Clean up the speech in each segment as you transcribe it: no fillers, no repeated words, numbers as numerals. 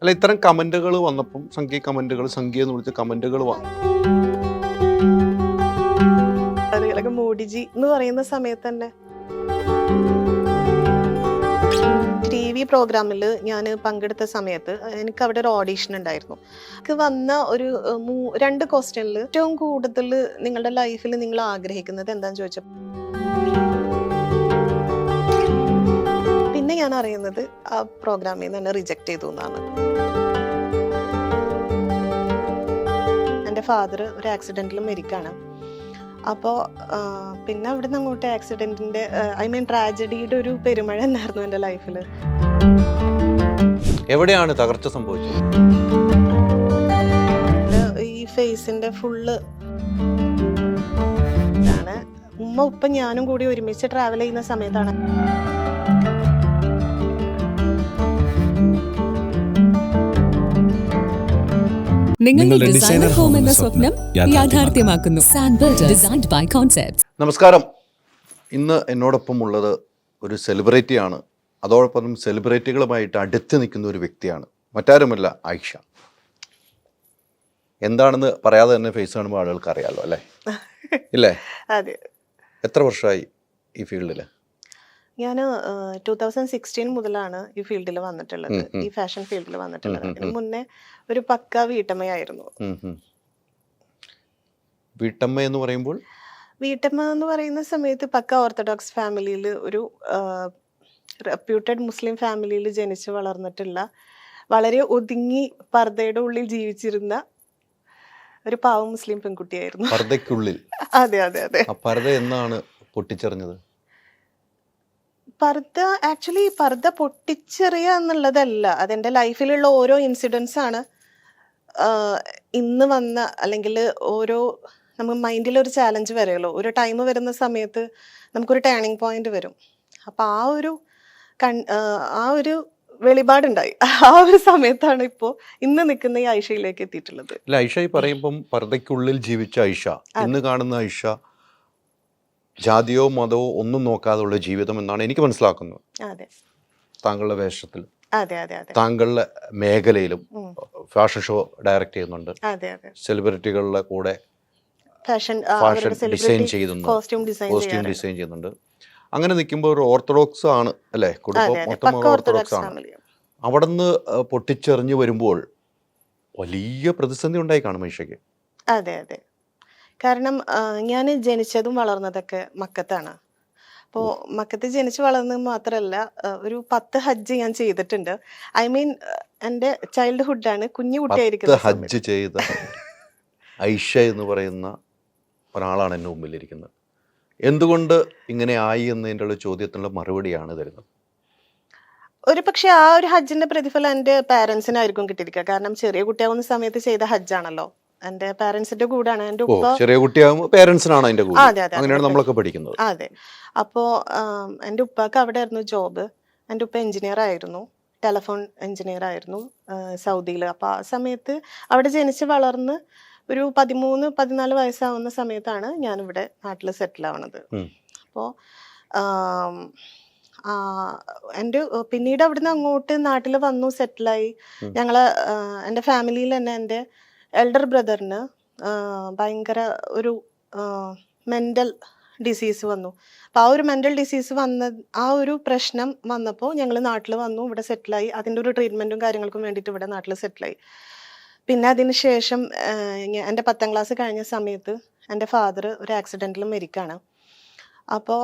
അല്ല, ഇത്തരം കമന്റുകൾ വന്നപ്പം സംഖ്യ എന്ന് വിളിച്ച കമന്റുകൾ വന്നു. അതിലൊക്കെ മോഡിജി എന്ന് പറയുന്ന സമയത്ത് തന്നെ TV പ്രോഗ്രാമിൽ ഞാൻ പങ്കെടുത്ത സമയത്ത് എനിക്ക് അവിടെ ഒരു ഓഡീഷൻ ഉണ്ടായിരുന്നു. എനിക്ക് വന്ന ഒരു 2 ക്വസ്റ്റ്യനിൽ ഏറ്റവും കൂടുതൽ നിങ്ങളുടെ ലൈഫിൽ നിങ്ങൾ ആഗ്രഹിക്കുന്നത് എന്താണെന്ന് ചോദിച്ചപ്പോൾ പിന്നെ ഞാൻ അറിയുന്നത് ആ പ്രോഗ്രാമിൽ നിന്ന് തന്നെ റിജക്ട് ചെയ്തു എന്നാണ്. എൻ്റെ ഫാദർ ഒരു ആക്സിഡൻറ്റിൽ മരിക്കാണ്. അപ്പോൾ പിന്നെ അവിടെ നിന്ന് അങ്ങോട്ട് ആക്സിഡൻറ്റിൻ്റെ ട്രാജഡിയുടെ ഒരു പെരുമഴ എന്നായിരുന്നു എൻ്റെ ലൈഫിൽ. എവിടെയാണ് തകർച്ച സംഭവിച്ചത്? ഈ ഫേസിൻ്റെ ഫുള്ള് ആണ്. ഉപ്പ ഞാനും കൂടി ഒരുമിച്ച് ട്രാവൽ ചെയ്യുന്ന സമയത്താണ് നിങ്ങളുടെ ഡിസൈനർ ഹോം എന്ന സ്വപ്നം യാഥാർത്ഥ്യമാക്കുന്നു. സാൻബിൾഡ് ഡിസൈൻഡ് ബൈ കോൺസെപ്റ്റ്സ്. നമസ്കാരം. ഇന്ന് എന്നോടൊപ്പം ഉള്ളത് ഒരു സെലിബ്രിറ്റിയാണ്. അതോടൊപ്പം സെലിബ്രിറ്റികളുമായിട്ട് അടുത്ത് നിൽക്കുന്ന ഒരു വ്യക്തിയാണ്. മറ്റാരുമല്ല, ആയിഷ. എന്താണെന്ന് പറയാതെ തന്നെ ഫേസ് കാണുമ്പോൾ ആളുകൾക്ക് അറിയാലോ, അല്ലേ? ഇല്ലേ? അതെ. എത്ര വർഷമായി ഈ ഫീൽഡിൽ? ഞാൻ 2016 മുതലാണ് ഈ ഫീൽഡിൽ വന്നിട്ടുള്ളത്, ഈ ഫാഷൻ ഫീൽഡിൽ വന്നിട്ടുള്ളത്. ഇതിന് മുന്നേ ഒരു പക്ക വീട്ടമ്മയായിരുന്നു. വീട്ടമ്മ എന്ന് പറയുമ്പോൾ വീട്ടമ്മ എന്ന് പറയുന്ന സമയത്ത് പക്ക ഓർത്തഡോക്സ് ഫാമിലിയിൽ ഒരു റെപ്യൂട്ടഡ് മുസ്ലിം ഫാമിലിയിൽ ജനിച്ച് വളർന്നിട്ടുള്ള, വളരെ ഒതുങ്ങി പർദ്ദയുടെ ഉള്ളിൽ ജീവിച്ചിരുന്ന ഒരു പാവം മുസ്ലിം പെൺകുട്ടിയായിരുന്നു. പർദ്ദയ്ക്കുള്ളിൽ? അതെ അതെ അതെ. ആ പർദ്ദ എന്നാണ് പൊട്ടിച്ചെറിഞ്ഞത്? പർദ്ദ പൊട്ടിച്ചെറിയുക എന്നുള്ളതല്ല, അതെൻ്റെ ലൈഫിലുള്ള ഓരോ ഇൻസിഡൻസ് ആണ്. ഇന്ന് വന്ന അല്ലെങ്കിൽ ഓരോ നമുക്ക് മൈൻഡിലൊരു ചാലഞ്ച് വരുമല്ലോ, ഒരു ടൈം വരുന്ന സമയത്ത് നമുക്കൊരു ടേണിംഗ് പോയിന്റ് വരും. അപ്പം ആ ഒരു വെളിപാടുണ്ടായി. ആ ഒരു സമയത്താണ് ഇപ്പോൾ ഇന്ന് നിൽക്കുന്ന ഈ ആയിഷയിലേക്ക് എത്തിയിട്ടുള്ളത്. അല്ല, ആയിഷ പറയുമ്പം പർദ്ദയ്ക്കുള്ളിൽ ജീവിച്ച ആയിഷ, ഇന്ന് കാണുന്ന ആയിഷ ജാതിയോ മതമോ ഒന്നും നോക്കാതെയുള്ള ജീവിതം എന്നാണ് എനിക്ക് മനസ്സിലാക്കുന്നത്. അതെ. താങ്കളുടെ വേഷത്തിൽ, അതെ അതെ അതെ, താങ്കളുടെ മേഖലയിലും ഫാഷൻ ഷോ ഡയറക്റ്റ് ചെയ്യുന്നുണ്ട്. അതെ അതെ, സെലിബ്രിറ്റികളുടെ കൂടെ ഫാഷൻ ഡിസൈൻ ചെയ്യുന്നു, കോസ്റ്റ്യൂം ഡിസൈൻ ചെയ്യുന്നുണ്ട്. അങ്ങനെ നിൽക്കുമ്പോൾ ഒരു ഓർത്തഡോക്സ് ആണ്, അല്ലേ? കുടുംബം മൊത്തം ഓർത്തഡോക്സ് ആണ്. അവിടെ നിന്ന് പൊട്ടിച്ചെറിഞ്ഞു വരുമ്പോൾ വലിയ പ്രതിസന്ധി ഉണ്ടായി കാണും ആയിഷയ്ക്ക്. അതെ അതെ. കാരണം ഞാൻ ജനിച്ചതും വളർന്നതൊക്കെ മക്കത്താണ്. അപ്പോൾ മക്കത്ത് ജനിച്ച് വളർന്നത് മാത്രമല്ല, ഒരു 10 ഹജ്ജ് ഞാൻ ചെയ്തിട്ടുണ്ട്. എൻ്റെ ചൈൽഡ്ഹുഡാണ്, കുഞ്ഞു കുട്ടിയായിരിക്കുന്നത്. ഹജ്ജ് ചെയ്ത ആയിഷ എന്ന് പറയുന്ന ഒരാളാണ് എൻ്റെ മുമ്പിലിരിക്കുന്നത്. എന്തുകൊണ്ട് ഇങ്ങനെ ആയി എന്നതിൻ്റെ ഉള്ള ചോദ്യത്തിനുള്ള മറുപടിയാണ് തരുന്നത്. ഒരു പക്ഷെ ആ ഒരു ഹജ്ജിന്റെ പ്രതിഫലം എൻ്റെ പാരൻസിനായിരിക്കും കിട്ടിയിരിക്കുക. കാരണം ചെറിയ കുട്ടിയാവുന്ന സമയത്ത് ചെയ്ത ഹജ്ജാണല്ലോ. എൻ്റെ പാരൻസിന്റെ കൂടാണ് എൻ്റെ ഉപ്പ. ചെറിയ കുട്ടിയാകുമ്പോൾ പാരൻസിനാണ് അതിന്റെ കൂടെ. അതെ അതെ, അങ്ങനെയാണ് നമ്മളൊക്കെ പഠിക്കുന്നത്. അതെ. അപ്പോൾ എൻ്റെ ഉപ്പാക്ക് അവിടെ ആയിരുന്നു ജോബ്. എൻ്റെ ഉപ്പ എഞ്ചിനീയർ ആയിരുന്നു, ടെലഫോൺ എഞ്ചിനീയർ ആയിരുന്നു സൗദിയിൽ. അപ്പോൾ ആ സമയത്ത് അവിടെ ജനിച്ച് വളർന്ന് ഒരു 13-14 വയസ്സാവുന്ന സമയത്താണ് ഞാനിവിടെ നാട്ടിൽ സെറ്റിൽ ആവണത്. അപ്പോൾ എൻ്റെ പിന്നീട് അവിടുന്ന് അങ്ങോട്ട് നാട്ടിൽ വന്നു, സെറ്റിലായി. എൻ്റെ ഫാമിലിയിൽ തന്നെ എൻ്റെ എൽഡർ ബ്രദറിന് ഭയങ്കര ഒരു മെൻ്റൽ ഡിസീസ് വന്നു. അപ്പോൾ ആ ഒരു മെൻ്റൽ ഡിസീസ് ആ ഒരു പ്രശ്നം വന്നപ്പോൾ ഞങ്ങൾ നാട്ടിൽ വന്നു, ഇവിടെ സെറ്റിലായി. അതിൻ്റെ ഒരു ട്രീറ്റ്മെൻറ്റും കാര്യങ്ങൾക്കും വേണ്ടിയിട്ട് ഇവിടെ നാട്ടിൽ സെറ്റിലായി. പിന്നെ അതിന് ശേഷം എൻ്റെ 10ാം ക്ലാസ് കഴിഞ്ഞ സമയത്ത് എൻ്റെ ഫാദർ ഒരു ആക്സിഡൻറ്റിൽ മരിക്കാണ്. അപ്പോൾ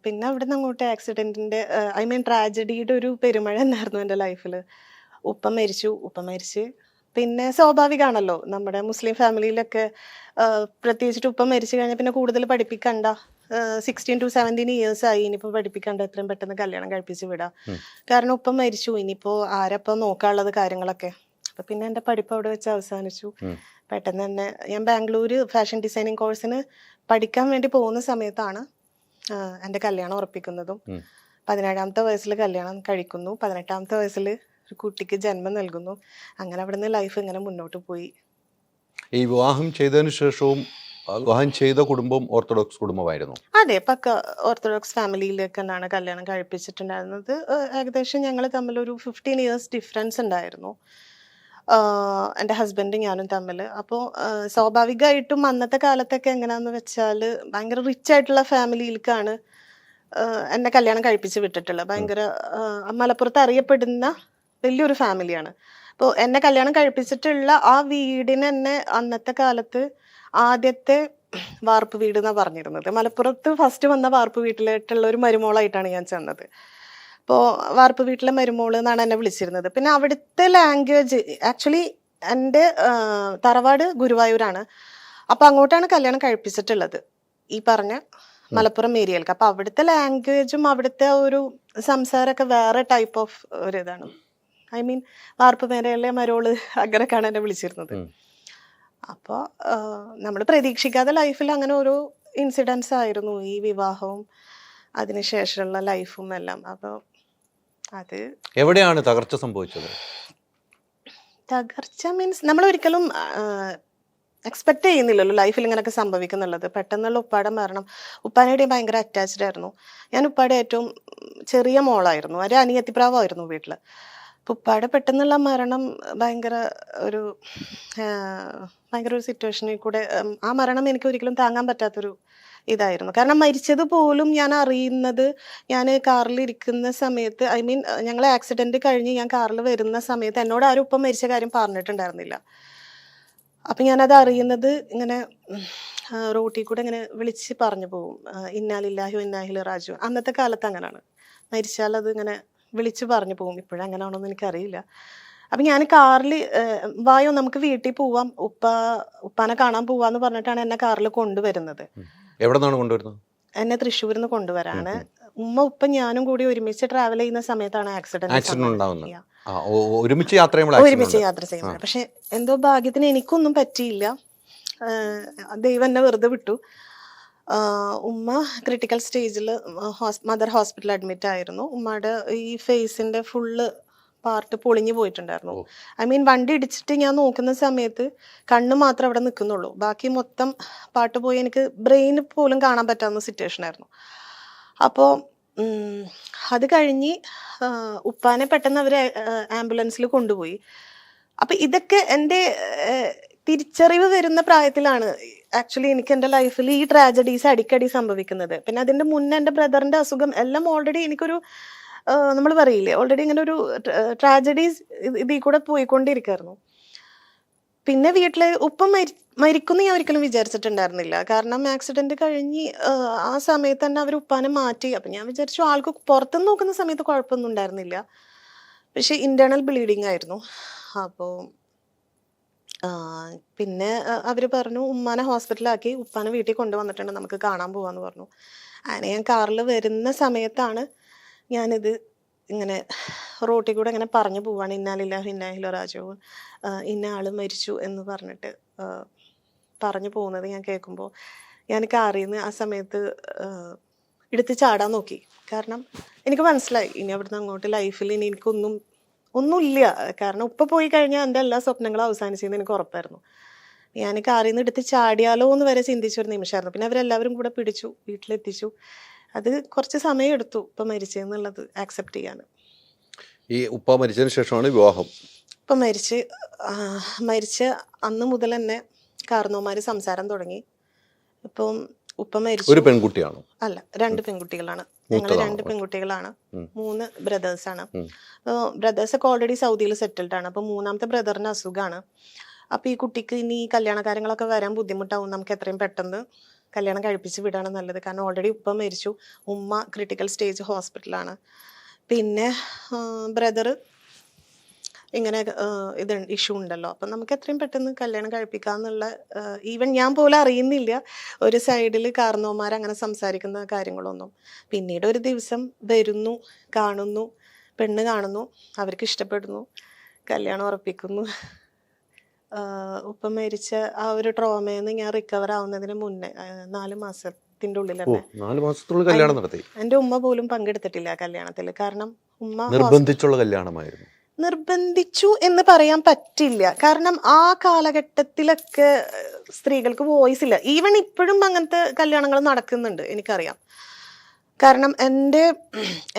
പിന്നെ അവിടെ നിന്ന് അങ്ങോട്ട് ആക്സിഡൻറ്റിൻ്റെ ട്രാജഡിയുടെ ഒരു പെരുമഴ എന്നായിരുന്നു എൻ്റെ ലൈഫിൽ. ഉപ്പ മരിച്ച് പിന്നെ സ്വാഭാവികമാണല്ലോ, നമ്മുടെ മുസ്ലിം ഫാമിലിയിലൊക്കെ പ്രത്യേകിച്ചിട്ട് ഉപ്പ മരിച്ചു കഴിഞ്ഞാൽ പിന്നെ കൂടുതൽ പഠിപ്പിക്കണ്ട. 16 to 17 years ആയി, ഇനിയിപ്പോൾ പഠിപ്പിക്കണ്ട, എത്രയും പെട്ടെന്ന് കല്യാണം കഴിപ്പിച്ച് വിടാം. കാരണം ഉപ്പ മരിച്ചു, ഇനിയിപ്പോൾ ആരപ്പം നോക്കാനുള്ളത് കാര്യങ്ങളൊക്കെ. അപ്പം പിന്നെ എൻ്റെ പഠിപ്പ് അവിടെ വെച്ച് അവസാനിച്ചു. പെട്ടെന്ന് തന്നെ ഞാൻ ബാംഗ്ലൂർ ഫാഷൻ ഡിസൈനിങ് കോഴ്സിന് പഠിക്കാൻ വേണ്ടി പോകുന്ന സമയത്താണ് എൻ്റെ കല്യാണം ഉറപ്പിക്കുന്നതും. 17ാമത്തെ വയസ്സിൽ കല്യാണം കഴിക്കുന്നു, 18ാമത്തെ വയസ്സിൽ ഒരു കുട്ടിക്ക് ജന്മം നൽകുന്നു. അങ്ങനെ അവിടെ നിന്ന് ലൈഫ് ഇങ്ങനെ മുന്നോട്ട് പോയി. ഈ വിവാഹം ചെയ്തതിന് ശേഷവും വിവാഹം ചെയ്ത കുടുംബം ഓർത്തഡോക്സ് കുടുംബമായിരുന്നു. അതെ, പക്ക ഓർത്തഡോക്സ് ഫാമിലിയിലേക്ക് തന്നെയാണ് കല്യാണം കഴിപ്പിച്ചിട്ടുണ്ടായിരുന്നത്. ഏകദേശം ഞങ്ങൾ തമ്മിലൊരു 15 ഇയേഴ്സ് ഡിഫറൻസ് ഉണ്ടായിരുന്നു, എൻ്റെ ഹസ്ബൻഡും ഞാനും തമ്മിൽ. അപ്പോൾ സ്വാഭാവികമായിട്ടും അന്നത്തെ കാലത്തൊക്കെ എങ്ങനെയാണെന്ന് വെച്ചാൽ ഭയങ്കര റിച്ച് ആയിട്ടുള്ള ഫാമിലിയിലേക്കാണ് എന്നെ കല്യാണം കഴിപ്പിച്ച് വിട്ടിട്ടുള്ളത്. ഭയങ്കര മലപ്പുറത്ത് അറിയപ്പെടുന്ന വലിയൊരു ഫാമിലിയാണ്. അപ്പോൾ എന്നെ കല്യാണം കഴിപ്പിച്ചിട്ടുള്ള ആ വീടിന് തന്നെ അന്നത്തെ കാലത്ത് ആദ്യത്തെ വാർപ്പ് വീട് എന്നാണ് പറഞ്ഞിരുന്നത്. മലപ്പുറത്ത് ഫസ്റ്റ് വന്ന വാർപ്പ് വീട്ടിലായിട്ടുള്ള ഒരു മരുമോളായിട്ടാണ് ഞാൻ ചെന്നത്. അപ്പോൾ വാർപ്പ് വീട്ടിലെ മരുമോള് എന്നാണ് എന്നെ വിളിച്ചിരുന്നത്. പിന്നെ അവിടുത്തെ ലാംഗ്വേജ്, ആക്ച്വലി എൻ്റെ തറവാട് ഗുരുവായൂരാണ്. അപ്പോൾ അങ്ങോട്ടാണ് കല്യാണം കഴിപ്പിച്ചിട്ടുള്ളത്, ഈ പറഞ്ഞ മലപ്പുറം ഏരിയയിലേക്ക്. അപ്പോൾ അവിടുത്തെ ലാംഗ്വേജും അവിടുത്തെ ഒരു സംസാരമൊക്കെ വേറെ ടൈപ്പ് ഓഫ് ഒരു ഇതാണ്. ഐ മീൻ വാർപ്പ് മേരയിലെ മരോള് അങ്ങനെയൊക്കെയാണ് എന്നെ വിളിച്ചിരുന്നത്. അപ്പോൾ നമ്മൾ പ്രതീക്ഷിക്കാതെ ലൈഫിൽ അങ്ങനെ ഓരോ ഇൻസിഡൻസ് ആയിരുന്നു ഈ വിവാഹവും അതിനുശേഷമുള്ള ലൈഫും എല്ലാം. അപ്പോൾ അത് എവിടെയാണ് തകർച്ച സംഭവിച്ചത്? തകർച്ച മീൻസ് നമ്മൾ ഒരിക്കലും എക്സ്പെക്ട് ചെയ്യുന്നില്ലല്ലോ ലൈഫിൽ ഇങ്ങനെയൊക്കെ സംഭവിക്കുന്നുള്ളത്. പെട്ടെന്നുള്ള ഉപ്പാടെ മരണം, ഉപ്പാനോടെയും ഭയങ്കര അറ്റാച്ച്ഡ് ആയിരുന്നു ഞാൻ. ഉപ്പാടെ ഏറ്റവും ചെറിയ മോളായിരുന്നു, ഒരു അനിയത്തിപ്രാവായിരുന്നു വീട്ടിൽ. അപ്പോൾ ഉപ്പാടെ പെട്ടെന്നുള്ള മരണം ഭയങ്കര ഒരു സിറ്റുവേഷനിൽ കൂടെ, ആ മരണം എനിക്ക് ഒരിക്കലും താങ്ങാൻ പറ്റാത്തൊരു ഇതായിരുന്നു. കാരണം മരിച്ചത് പോലും ഞാൻ അറിയുന്നത് ഞാൻ കാറിൽ ഇരിക്കുന്ന സമയത്ത്, ഐ മീൻ ഞങ്ങൾ ആക്സിഡൻറ്റ് കഴിഞ്ഞ് ഞാൻ കാറിൽ വരുന്ന സമയത്ത് എന്നോട് ആരും ഉപ്പം മരിച്ച കാര്യം പറഞ്ഞിട്ടുണ്ടായിരുന്നില്ല. അപ്പം ഞാനത് അറിയുന്നത് ഇങ്ങനെ റോട്ടിൽ കൂടെ ഇങ്ങനെ വിളിച്ച് പറഞ്ഞു പോകും, ഇന്നാലില്ലാഹി ഇന്നാഹിൽ റാജു. അന്നത്തെ കാലത്ത് അങ്ങനെയാണ്, മരിച്ചാൽ അത് ഇങ്ങനെ വിളിച്ച് പറഞ്ഞു പോകും. ഇപ്പോഴും അങ്ങനെയാണോ എന്ന് എനിക്കറിയില്ല. അപ്പം ഞാൻ കാറിൽ വായോ നമുക്ക് വീട്ടിൽ പോവാം, ഉപ്പാനെ കാണാൻ പോവാന്ന് പറഞ്ഞിട്ടാണ് എന്നെ കാറിൽ കൊണ്ടുവരുന്നത്. എവിടെ നിന്നാണ് കൊണ്ടുവരുന്നത്? എന്നെ തൃശ്ശൂരിൽ നിന്ന് കൊണ്ടുവരാണ്. ഉമ്മ ഉപ്പ ഞാനും കൂടി ഒരുമിച്ച് ട്രാവൽ ചെയ്യുന്ന സമയത്താണ് ആക്സിഡന്റ് ഉണ്ടാവുന്നത്. ഒരുമിച്ച് യാത്ര ചെയ്യുന്നത്. പക്ഷെ എന്തോ ഭാഗ്യത്തിന് എനിക്കൊന്നും പറ്റിയില്ല, ദൈവം എന്നെ വെറുതെ വിട്ടു. ഉമ്മ ക്രിട്ടിക്കൽ സ്റ്റേജിൽ മദർ ഹോസ്പിറ്റലിൽ അഡ്മിറ്റ് ആയിരുന്നു. ഉമ്മയുടെ ഈ ഫേസിന്റെ ഫുള്ള് പാർട്ട് പൊളിഞ്ഞു പോയിട്ടുണ്ടായിരുന്നു. ഐ മീൻ വണ്ടി ഇടിച്ചിട്ട് ഞാൻ നോക്കുന്ന സമയത്ത് കണ്ണ് മാത്രം അവിടെ നിൽക്കുന്നുള്ളൂ, ബാക്കി മൊത്തം പാട്ട് പോയി. എനിക്ക് ബ്രെയിൻ പോലും കാണാൻ പറ്റാവുന്ന സിറ്റുവേഷൻ ആയിരുന്നു. അപ്പോൾ അത് കഴിഞ്ഞ് ഉപ്പാനെ പെട്ടെന്ന് അവർ ആംബുലൻസിൽ കൊണ്ടുപോയി. അപ്പം ഇതൊക്കെ എൻ്റെ തിരിച്ചറിവ് വരുന്ന പ്രായത്തിലാണ് ആക്ച്വലി എനിക്ക് എൻ്റെ ലൈഫിൽ ഈ ട്രാജഡീസ് അടിക്കടി സംഭവിക്കുന്നത്. പിന്നെ അതിൻ്റെ മുന്നേ എൻ്റെ ബ്രദറിൻ്റെ അസുഖം എല്ലാം ഓൾറെഡി എനിക്കൊരു നമ്മൾ പറയില്ലേ, ഓൾറെഡി ഇങ്ങനെ ഒരു ട്രാജഡീസ് ഇതിൽ കൂടെ പോയിക്കൊണ്ടിരിക്കുകയായിരുന്നു. പിന്നെ വീട്ടിൽ ഉപ്പ മരിക്കുമെന്ന് ഞാൻ ഒരിക്കലും വിചാരിച്ചിട്ടുണ്ടായിരുന്നില്ല. കാരണം ആക്സിഡന്റ് കഴിഞ്ഞ് ആ സമയത്ത് തന്നെ അവർ ഉപ്പാനെ മാറ്റി. അപ്പം ഞാൻ വിചാരിച്ചു ആൾക്ക് പുറത്തുനിന്ന് നോക്കുന്ന സമയത്ത് കുഴപ്പമൊന്നും ഉണ്ടായിരുന്നില്ല, പക്ഷെ ഇന്റേണൽ ബ്ലീഡിങ് ആയിരുന്നു. അപ്പോൾ പിന്നെ അവർ പറഞ്ഞു ഉമ്മാനെ ഹോസ്പിറ്റലാക്കി, ഉപ്പാനെ വീട്ടിൽ കൊണ്ടുവന്നിട്ടുണ്ട്, നമുക്ക് കാണാൻ പോവാന്ന് പറഞ്ഞു. അങ്ങനെ ഞാൻ കാറിൽ വരുന്ന സമയത്താണ് ഞാനിത് ഇങ്ങനെ റോട്ടിൽ കൂടെ ഇങ്ങനെ പറഞ്ഞു പോവാണ്, ഇന്നാലില്ലാഹി ഇന്നാഹിൽ റാജു, ഇന്ന ആള് മരിച്ചു എന്ന് പറഞ്ഞിട്ട് പറഞ്ഞു പോകുന്നത് ഞാൻ കേൾക്കുമ്പോൾ ഞാൻ കാറിൽ നിന്ന് ആ സമയത്ത് എടുത്ത് ചാടാൻ നോക്കി. കാരണം എനിക്ക് മനസ്സിലായി ഇനി അവിടുന്ന് അങ്ങോട്ട് ലൈഫിൽ ഇനി ഒന്നുമില്ല. കാരണം ഉപ്പ പോയി കഴിഞ്ഞാൽ എൻ്റെ എല്ലാ സ്വപ്നങ്ങളും അവസാനിച്ചെന്ന് എനിക്ക് ഉറപ്പായിരുന്നു. ഞാൻ കാറിൽ നിന്ന് എടുത്ത് ചാടിയാലോ എന്ന് വരെ ചിന്തിച്ചൊരു നിമിഷമായിരുന്നു. പിന്നെ അവരെല്ലാവരും കൂടെ പിടിച്ചു, വീട്ടിലെത്തിച്ചു. അത് കുറച്ച് സമയം എടുത്തു ഉപ്പ മരിച്ചെന്നുള്ളത് ആക്സെപ്റ്റ് ചെയ്യാൻ. ഈ ഉപ്പ മരിച്ചതിന് ശേഷമാണ് വിവാഹം. ഉപ്പ മരിച്ച അന്ന് മുതൽ തന്നെ കാർന്നോമാര് സംസാരം തുടങ്ങി. ഇപ്പം ഉപ്പ മരിച്ചു. ഒരു പെൺകുട്ടിയാണോ? അല്ല, 2 പെൺകുട്ടികളാണ്. ഞങ്ങൾ 2 പെൺകുട്ടികളാണ്, 3 ബ്രദേഴ്സാണ്. ബ്രദേഴ്സൊക്കെ ഓൾറെഡി സൗദിയിൽ സെറ്റിൽഡ് ആണ്. അപ്പോൾ 3ാമത്തെ ബ്രദറിന് അസുഖമാണ്. അപ്പോൾ ഈ കുട്ടിക്ക് ഇനി കല്യാണ കാര്യങ്ങളൊക്കെ വരാൻ ബുദ്ധിമുട്ടാവും, നമുക്ക് എത്രയും പെട്ടെന്ന് കല്യാണം കഴിപ്പിച്ച് വിടാണ് നല്ലത്. കാരണം ഓൾറെഡി ഉപ്പ മരിച്ചു, ഉമ്മ ക്രിട്ടിക്കൽ സ്റ്റേജ് ഹോസ്പിറ്റലാണ്. പിന്നെ ബ്രദർ ഇങ്ങനെ ഇത് ഇഷ്യൂ ഉണ്ടല്ലോ, അപ്പം നമുക്ക് എത്രയും പെട്ടെന്ന് കല്യാണം കഴിപ്പിക്കാന്നുള്ള, ഈവൻ ഞാൻ പോലും അറിയുന്നില്ല ഒരു സൈഡിൽ കാർന്നോമാർ അങ്ങനെ സംസാരിക്കുന്ന കാര്യങ്ങളൊന്നും. പിന്നീട് ഒരു ദിവസം വരുന്നു, കാണുന്നു, പെണ്ണ് കാണുന്നു, അവർക്ക് ഇഷ്ടപ്പെടുന്നു, കല്യാണം ഉറപ്പിക്കുന്നു. ഉപ്പ മരിച്ച ആ ഒരു ട്രോമയിൽ നിന്ന് ഞാൻ റിക്കവർ ആവുന്നതിന് മുന്നേ 4 മാസത്തിന്റെ ഉള്ളിൽ തന്നെ 4 മാസത്തിനുള്ളിൽ കല്യാണം നടത്തി. എൻ്റെ ഉമ്മ പോലും പങ്കെടുത്തിട്ടില്ല കല്യാണത്തിൽ. കാരണം ഉമ്മ നിർബന്ധിച്ചുള്ള കല്യാണമായിരുന്നു. നിർബന്ധിച്ചു എന്ന് പറയാൻ പറ്റില്ല. കാരണം ആ കാലഘട്ടത്തിലൊക്കെ സ്ത്രീകൾക്ക് വോയിസ് ഇല്ല. ഈവൻ ഇപ്പോഴും അങ്ങനത്തെ കല്യാണങ്ങൾ നടക്കുന്നുണ്ട്, എനിക്കറിയാം. കാരണം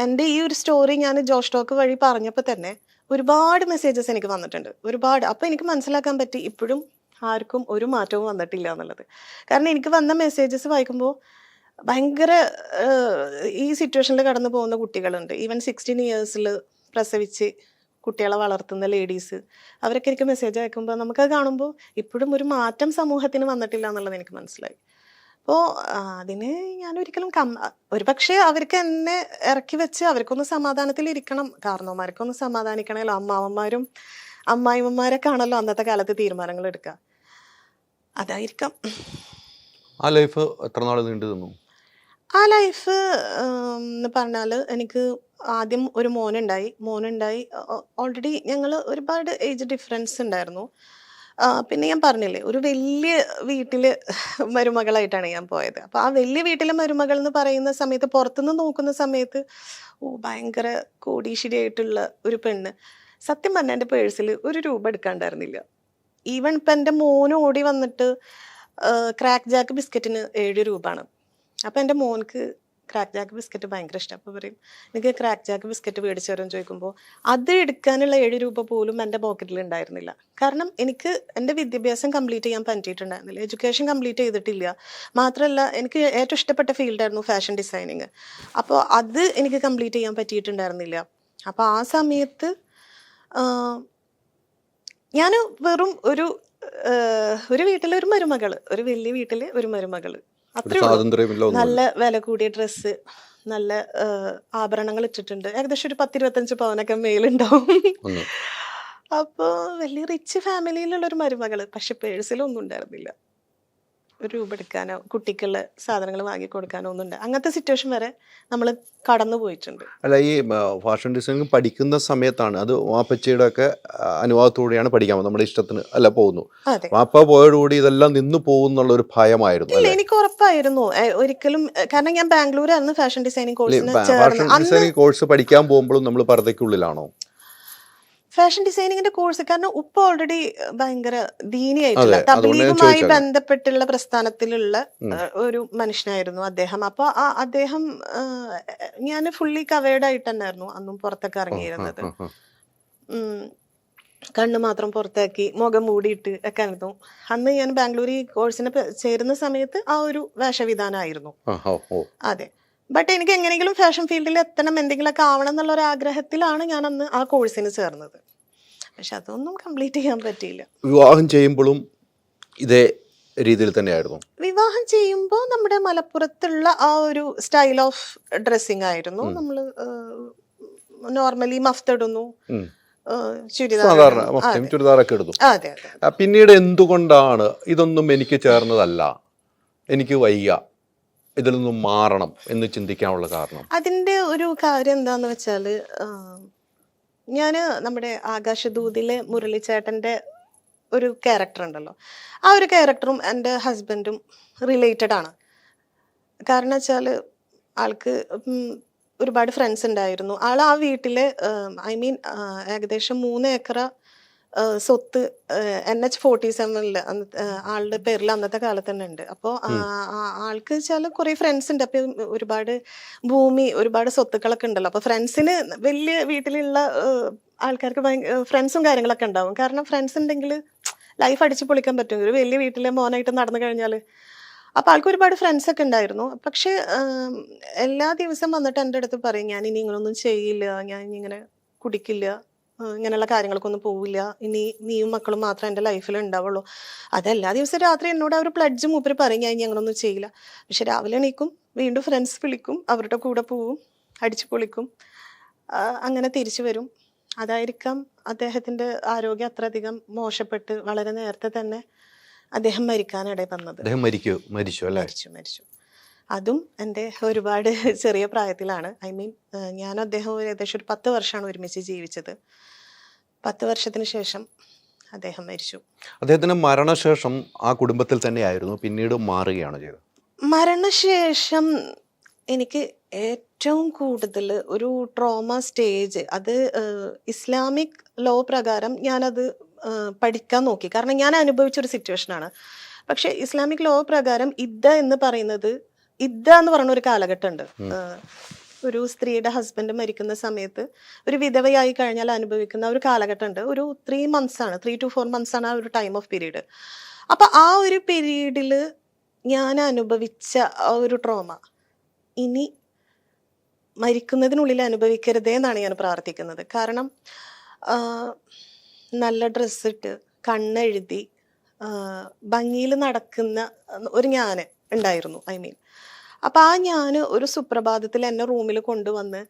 എൻ്റെ ഈ ഒരു സ്റ്റോറി ഞാൻ ജോഷ് ടോക്ക് വഴി പറഞ്ഞപ്പോൾ തന്നെ ഒരുപാട് മെസ്സേജസ് എനിക്ക് വന്നിട്ടുണ്ട്, ഒരുപാട്. അപ്പോൾ എനിക്ക് മനസ്സിലാക്കാൻ പറ്റി ഇപ്പോഴും ആർക്കും ഒരു മാറ്റവും വന്നിട്ടില്ല എന്നുള്ളത്. കാരണം എനിക്ക് വന്ന മെസ്സേജസ് വായിക്കുമ്പോൾ ഭയങ്കര ഈ സിറ്റുവേഷനിൽ കടന്നു പോകുന്ന കുട്ടികളുണ്ട്. ഈവൻ 16 ഇയേഴ്സിൽ പ്രസവിച്ച് കുട്ടികളെ വളർത്തുന്ന ലേഡീസ്, അവരൊക്കെ എനിക്ക് മെസ്സേജ് അയക്കുമ്പോൾ നമുക്കത് കാണുമ്പോൾ ഇപ്പോഴും ഒരു മാറ്റം സമൂഹത്തിന് വന്നിട്ടില്ല എന്നുള്ളത് എനിക്ക് മനസ്സിലായി. അപ്പോൾ അതിന് ഞാൻ ഒരിക്കലും ഒരു പക്ഷേ അവർക്ക് എന്നെ ഇറക്കി വെച്ച് അവർക്കൊന്ന് സമാധാനത്തിലിരിക്കണം, കാരണവന്മാർക്കൊന്ന് സമാധാനിക്കണമല്ലോ. അമ്മാവന്മാരും അമ്മായിമ്മമാരൊക്കെ ആണല്ലോ അന്നത്തെ കാലത്ത് തീരുമാനങ്ങൾ എടുക്കുക. അതായിരിക്കാം. ആ ലൈഫ് എത്ര നാൾ നീണ്ടു നിന്നു? ആ ലൈഫ് എന്ന് പറഞ്ഞാൽ എനിക്ക് ആദ്യം ഒരു മോനുണ്ടായി. ഓൾറെഡി ഞങ്ങൾ ഒരുപാട് ഏജ് ഡിഫറൻസ് ഉണ്ടായിരുന്നു. പിന്നെ ഞാൻ പറഞ്ഞില്ലേ, ഒരു വലിയ വീട്ടിൽ മരുമകളായിട്ടാണ് ഞാൻ പോയത്. അപ്പോൾ ആ വലിയ വീട്ടിലെ മരുമകൾ എന്ന് പറയുന്ന സമയത്ത്, പുറത്തുനിന്ന് നോക്കുന്ന സമയത്ത് ഭയങ്കര കോടീശ്വരിയായിട്ടുള്ള ഒരു പെണ്ണ്. സത്യം പറഞ്ഞാൽ എൻ്റെ പേഴ്സിൽ ഒരു രൂപ എടുക്കാണ്ടായിരുന്നില്ല. ഈവൻ ഇപ്പം എൻ്റെ മോന് ഓടി വന്നിട്ട് ക്രാക്ക് ജാക്ക് ബിസ്ക്കറ്റിന് 7 രൂപയാണ്. അപ്പം എൻ്റെ മോൻക്ക് ക്രാക്ക് ജാക്ക് ബിസ്ക്കറ്റ് ഭയങ്കര ഇഷ്ടം. അപ്പോൾ പറയും, എനിക്ക് ക്രാക്ക് ജാക്ക് ബിസ്ക്കറ്റ് മേടിച്ചു തരുമെന്ന് ചോദിക്കുമ്പോൾ അത് എടുക്കാനുള്ള 7 രൂപ പോലും എൻ്റെ പോക്കറ്റിൽ ഉണ്ടായിരുന്നില്ല. കാരണം എനിക്ക് എൻ്റെ വിദ്യാഭ്യാസം കംപ്ലീറ്റ് ചെയ്യാൻ പറ്റിയിട്ടുണ്ടായിരുന്നില്ല, എഡ്യൂക്കേഷൻ കംപ്ലീറ്റ് ചെയ്തിട്ടില്ല. മാത്രമല്ല എനിക്ക് ഏറ്റവും ഇഷ്ടപ്പെട്ട ഫീൽഡായിരുന്നു ഫാഷൻ ഡിസൈനിങ്. അപ്പോൾ അത് എനിക്ക് കംപ്ലീറ്റ് ചെയ്യാൻ പറ്റിയിട്ടുണ്ടായിരുന്നില്ല. അപ്പോൾ ആ സമയത്ത് ഞാൻ വെറും ഒരു വീട്ടിലെ ഒരു മരുമകള്, ഒരു വലിയ വീട്ടിലെ ഒരു മരുമകള്, അത്രേ ഉള്ളൂ. നല്ല വില കൂടിയ ഡ്രസ്സ്, നല്ല ആഭരണങ്ങൾ ഇട്ടിട്ടുണ്ട്. ഏകദേശം ഒരു 10-25 പവനൊക്കെ മേലുണ്ടാവും. അപ്പോൾ വലിയ റിച്ച് ഫാമിലിയിലുള്ള ഒരു മരുമകള്. പക്ഷെ പേഴ്സിലൊന്നും ഉണ്ടായിരുന്നില്ല, ഒരു രൂപ എടുക്കാനോ കുട്ടിക്കുള്ള സാധനങ്ങൾ വാങ്ങിക്കൊടുക്കാനോ ഒന്നും ഉണ്ട്. അങ്ങനത്തെ സിറ്റുവേഷൻ വരെ നമ്മൾ കടന്നു പോയിട്ടുണ്ട്. അല്ല, ഈ ഫാഷൻ ഡിസൈനിങ് പഠിക്കുന്ന സമയത്താണ് അത് വാപ്പച്ചയുടെ ഒക്കെ അനുവാദത്തോടെയാണ് പഠിക്കാൻ നമ്മുടെ ഇഷ്ടത്തിന് അല്ല പോകുന്നു. വാപ്പ പോയതോടുകൂടി ഇതെല്ലാം നിന്ന് പോകുന്നുള്ള ഒരു ഭയമായിരുന്നു? ഇല്ല, എനിക്ക് ഉറപ്പായിരുന്നു ഒരിക്കലും. കാരണം ഞാൻ ബാംഗ്ലൂരായിരുന്നു ഫാഷൻ ഡിസൈനിങ് കോഴ്സിന് ഫാഷൻ ഡിസൈനിങ് കോഴ്സ് പഠിക്കാൻ പോകുമ്പോഴും നമ്മൾ പർദ്ദയ്ക്കുള്ളിലാണോ ഫാഷൻ ഡിസൈനിങ്ങിന്റെ കോഴ്സ്? കാരണം ഉപ്പ ഓൾറെഡി ഭയങ്കര ദീനിയായിട്ടുള്ള തബ്ലീഗുമായി ബന്ധപ്പെട്ടുള്ള പ്രസ്ഥാനത്തിലുള്ള ഒരു മനുഷ്യനായിരുന്നു അദ്ദേഹം. അപ്പൊ അദ്ദേഹം ഞാൻ ഫുള്ളി കവേർഡ് ആയിട്ട് തന്നെയായിരുന്നു അന്നും പുറത്തൊക്കെ ഇറങ്ങിയിരുന്നത്. കണ്ണ് മാത്രം പുറത്താക്കി മുഖം മൂടിയിട്ട് ഒക്കെ ആയിരുന്നു. അന്ന് ഞാൻ ബാംഗ്ലൂർ ഈ കോഴ്സിന് ചേരുന്ന സമയത്ത് ആ ഒരു വേഷവിധാനമായിരുന്നു. അതെ. ബട്ട് എനിക്ക് എങ്ങനെയെങ്കിലും ഫാഷൻ ഫീൽഡിൽ എത്തണം, എന്തെങ്കിലുമൊക്കെ ആവണം എന്നുള്ള ഒരു ആഗ്രഹത്തിലാണ് ഞാൻ അന്ന് ആ കോഴ്സിന് ചേർന്നത്. പക്ഷെ അതൊന്നും കംപ്ലീറ്റ് ചെയ്യാൻ പറ്റിയില്ല. വിവാഹം ചെയ്യുമ്പോഴും ഇതേ രീതിയിൽ തന്നെയായിരുന്നു? വിവാഹം ചെയ്യുമ്പോൾ നമ്മുടെ മലപ്പുറത്തുള്ള ആ ഒരു സ്റ്റൈൽ ഓഫ് ഡ്രസ്സിങ് ആയിരുന്നു. നമ്മൾ നോർമലി മഫ്ത ഇടുന്നു, ചുരിദാറൊക്കെ എടുത്തു. പിന്നീട് എന്തുകൊണ്ടാണ് ഇതൊന്നും എനിക്ക് ചേർന്നതല്ല, എനിക്ക് വയ്യ, ഇതിൽ നിന്നും മാറണം എന്ന് ചിന്തിക്കാനുള്ള കാരണം? അതിൻ്റെ ഒരു കാര്യം എന്താന്ന് വെച്ചാൽ, ഞാൻ നമ്മുടെ ആകാശദൂതിലെ മുരളിച്ചേട്ടൻ്റെ ഒരു ക്യാരക്ടർ ഉണ്ടല്ലോ, ആ ഒരു ക്യാരക്ടറും എൻ്റെ ഹസ്ബൻഡും റിലേറ്റഡ് ആണ്. കാരണം വെച്ചാൽ ആൾക്ക് ഒരുപാട് ഫ്രണ്ട്സ് ഉണ്ടായിരുന്നു. ആൾ ആ വീട്ടിൽ ഏകദേശം 3 ഏക്കർ സ്വത്ത് NH-47 ആളുടെ പേരിൽ അന്നത്തെ കാലത്ത് തന്നെ ഉണ്ട്. അപ്പോൾ ആൾക്ക് വെച്ചാൽ കുറേ ഫ്രണ്ട്സ് ഉണ്ട്. അപ്പം ഒരുപാട് ഭൂമി, ഒരുപാട് സ്വത്തുക്കളൊക്കെ ഉണ്ടല്ലോ. അപ്പോൾ ഫ്രണ്ട്സിന് വലിയ വീട്ടിലുള്ള ആൾക്കാർക്ക് ഫ്രണ്ട്സും കാര്യങ്ങളൊക്കെ ഉണ്ടാവും. കാരണം ഫ്രണ്ട്സ് ഉണ്ടെങ്കിൽ ലൈഫ് അടിച്ചു പൊളിക്കാൻ പറ്റും, ഒരു വലിയ വീട്ടിലെ മോനായിട്ട് നടന്നു കഴിഞ്ഞാൽ. അപ്പോൾ ആൾക്ക് ഒരുപാട് ഫ്രണ്ട്സൊക്കെ ഉണ്ടായിരുന്നു. പക്ഷെ എല്ലാ ദിവസം വന്നിട്ട് എൻ്റെ അടുത്ത് പറയും, ഞാൻ ഇനി ഇങ്ങനൊന്നും ചെയ്യില്ല, ഞാൻ ഇനി ഇങ്ങനെ കുടിക്കില്ല, ഇങ്ങനെയുള്ള കാര്യങ്ങൾക്കൊന്നും പോവില്ല, ഇനി നീയും മക്കളും മാത്രമേ എൻ്റെ ലൈഫിൽ ഉണ്ടാവുള്ളൂ. അതെല്ലാ ദിവസവും രാത്രി എന്നോട് അവർ പ്ലഡ്ജ് മൂപ്പര് പറയും, ഞാൻ ഇനി അങ്ങനൊന്നും ചെയ്യില്ല. പക്ഷെ രാവിലെ എണീക്കും, വീണ്ടും ഫ്രണ്ട്സ് വിളിക്കും, അവരുടെ കൂടെ പോവും, അടിച്ചു പൊളിക്കും, അങ്ങനെ തിരിച്ചു വരും. അതായിരിക്കാം അദ്ദേഹത്തിൻ്റെ ആരോഗ്യം അത്രയധികം മോശപ്പെട്ട് വളരെ നേരത്തെ തന്നെ അദ്ദേഹം മരിക്കാനിടയിൽ വന്നത്. മരിച്ചു. അതും എൻ്റെ ഒരുപാട് ചെറിയ പ്രായത്തിലാണ്. ഞാൻ അദ്ദേഹം ഏകദേശം ഒരു 10 വർഷമാണ് ഒരുമിച്ച് ജീവിച്ചത്. 10 വർഷത്തിന് ശേഷം അദ്ദേഹം മരിച്ചു. അദ്ദേഹത്തിന്റെ മരണശേഷം ആ കുടുംബത്തിൽ തന്നെയായിരുന്നു, പിന്നീട് മാറുകയാണ് ചെയ്തത്? മരണശേഷം എനിക്ക് ഏറ്റവും കൂടുതൽ ഒരു ട്രോമ സ്റ്റേജ് അത് ഇസ്ലാമിക് ലോ പ്രകാരം ഞാനത് പഠിക്കാൻ നോക്കി. കാരണം ഞാൻ അനുഭവിച്ചൊരു സിറ്റുവേഷനാണ്. പക്ഷെ ഇസ്ലാമിക് ലോ പ്രകാരം ഇദ്ദ എന്ന് പറയുന്നത്, ഇദ്ദ എന്ന് പറയുന്ന ഒരു കാലഘട്ടമുണ്ട്. ഒരു സ്ത്രീയുടെ ഹസ്ബൻഡ് മരിക്കുന്ന സമയത്ത് ഒരു വിധവയായി കഴിഞ്ഞാൽ അനുഭവിക്കുന്ന ഒരു കാലഘട്ടമുണ്ട്. ഒരു 3 months ആണ്, 3 to 4 months ആണ് ആ ഒരു ടൈം ഓഫ് പീരീഡ്. അപ്പൊ ആ ഒരു പീരീഡിൽ ഞാൻ അനുഭവിച്ച ആ ഒരു ട്രോമ ഇനി മരിക്കുന്നതിനുള്ളിൽ അനുഭവിക്കരുതേ എന്നാണ് ഞാൻ പ്രാർത്ഥിക്കുന്നത്. കാരണം നല്ല ഡ്രസ്സിട്ട് കണ്ണെഴുതി ഭംഗിയിൽ നടക്കുന്ന ഒരു ഞാൻ ഉണ്ടായിരുന്നു. അപ്പം ആ ഞാൻ ഒരു സുപ്രഭാതത്തിൽ എന്നെ റൂമിൽ കൊണ്ടുവന്ന്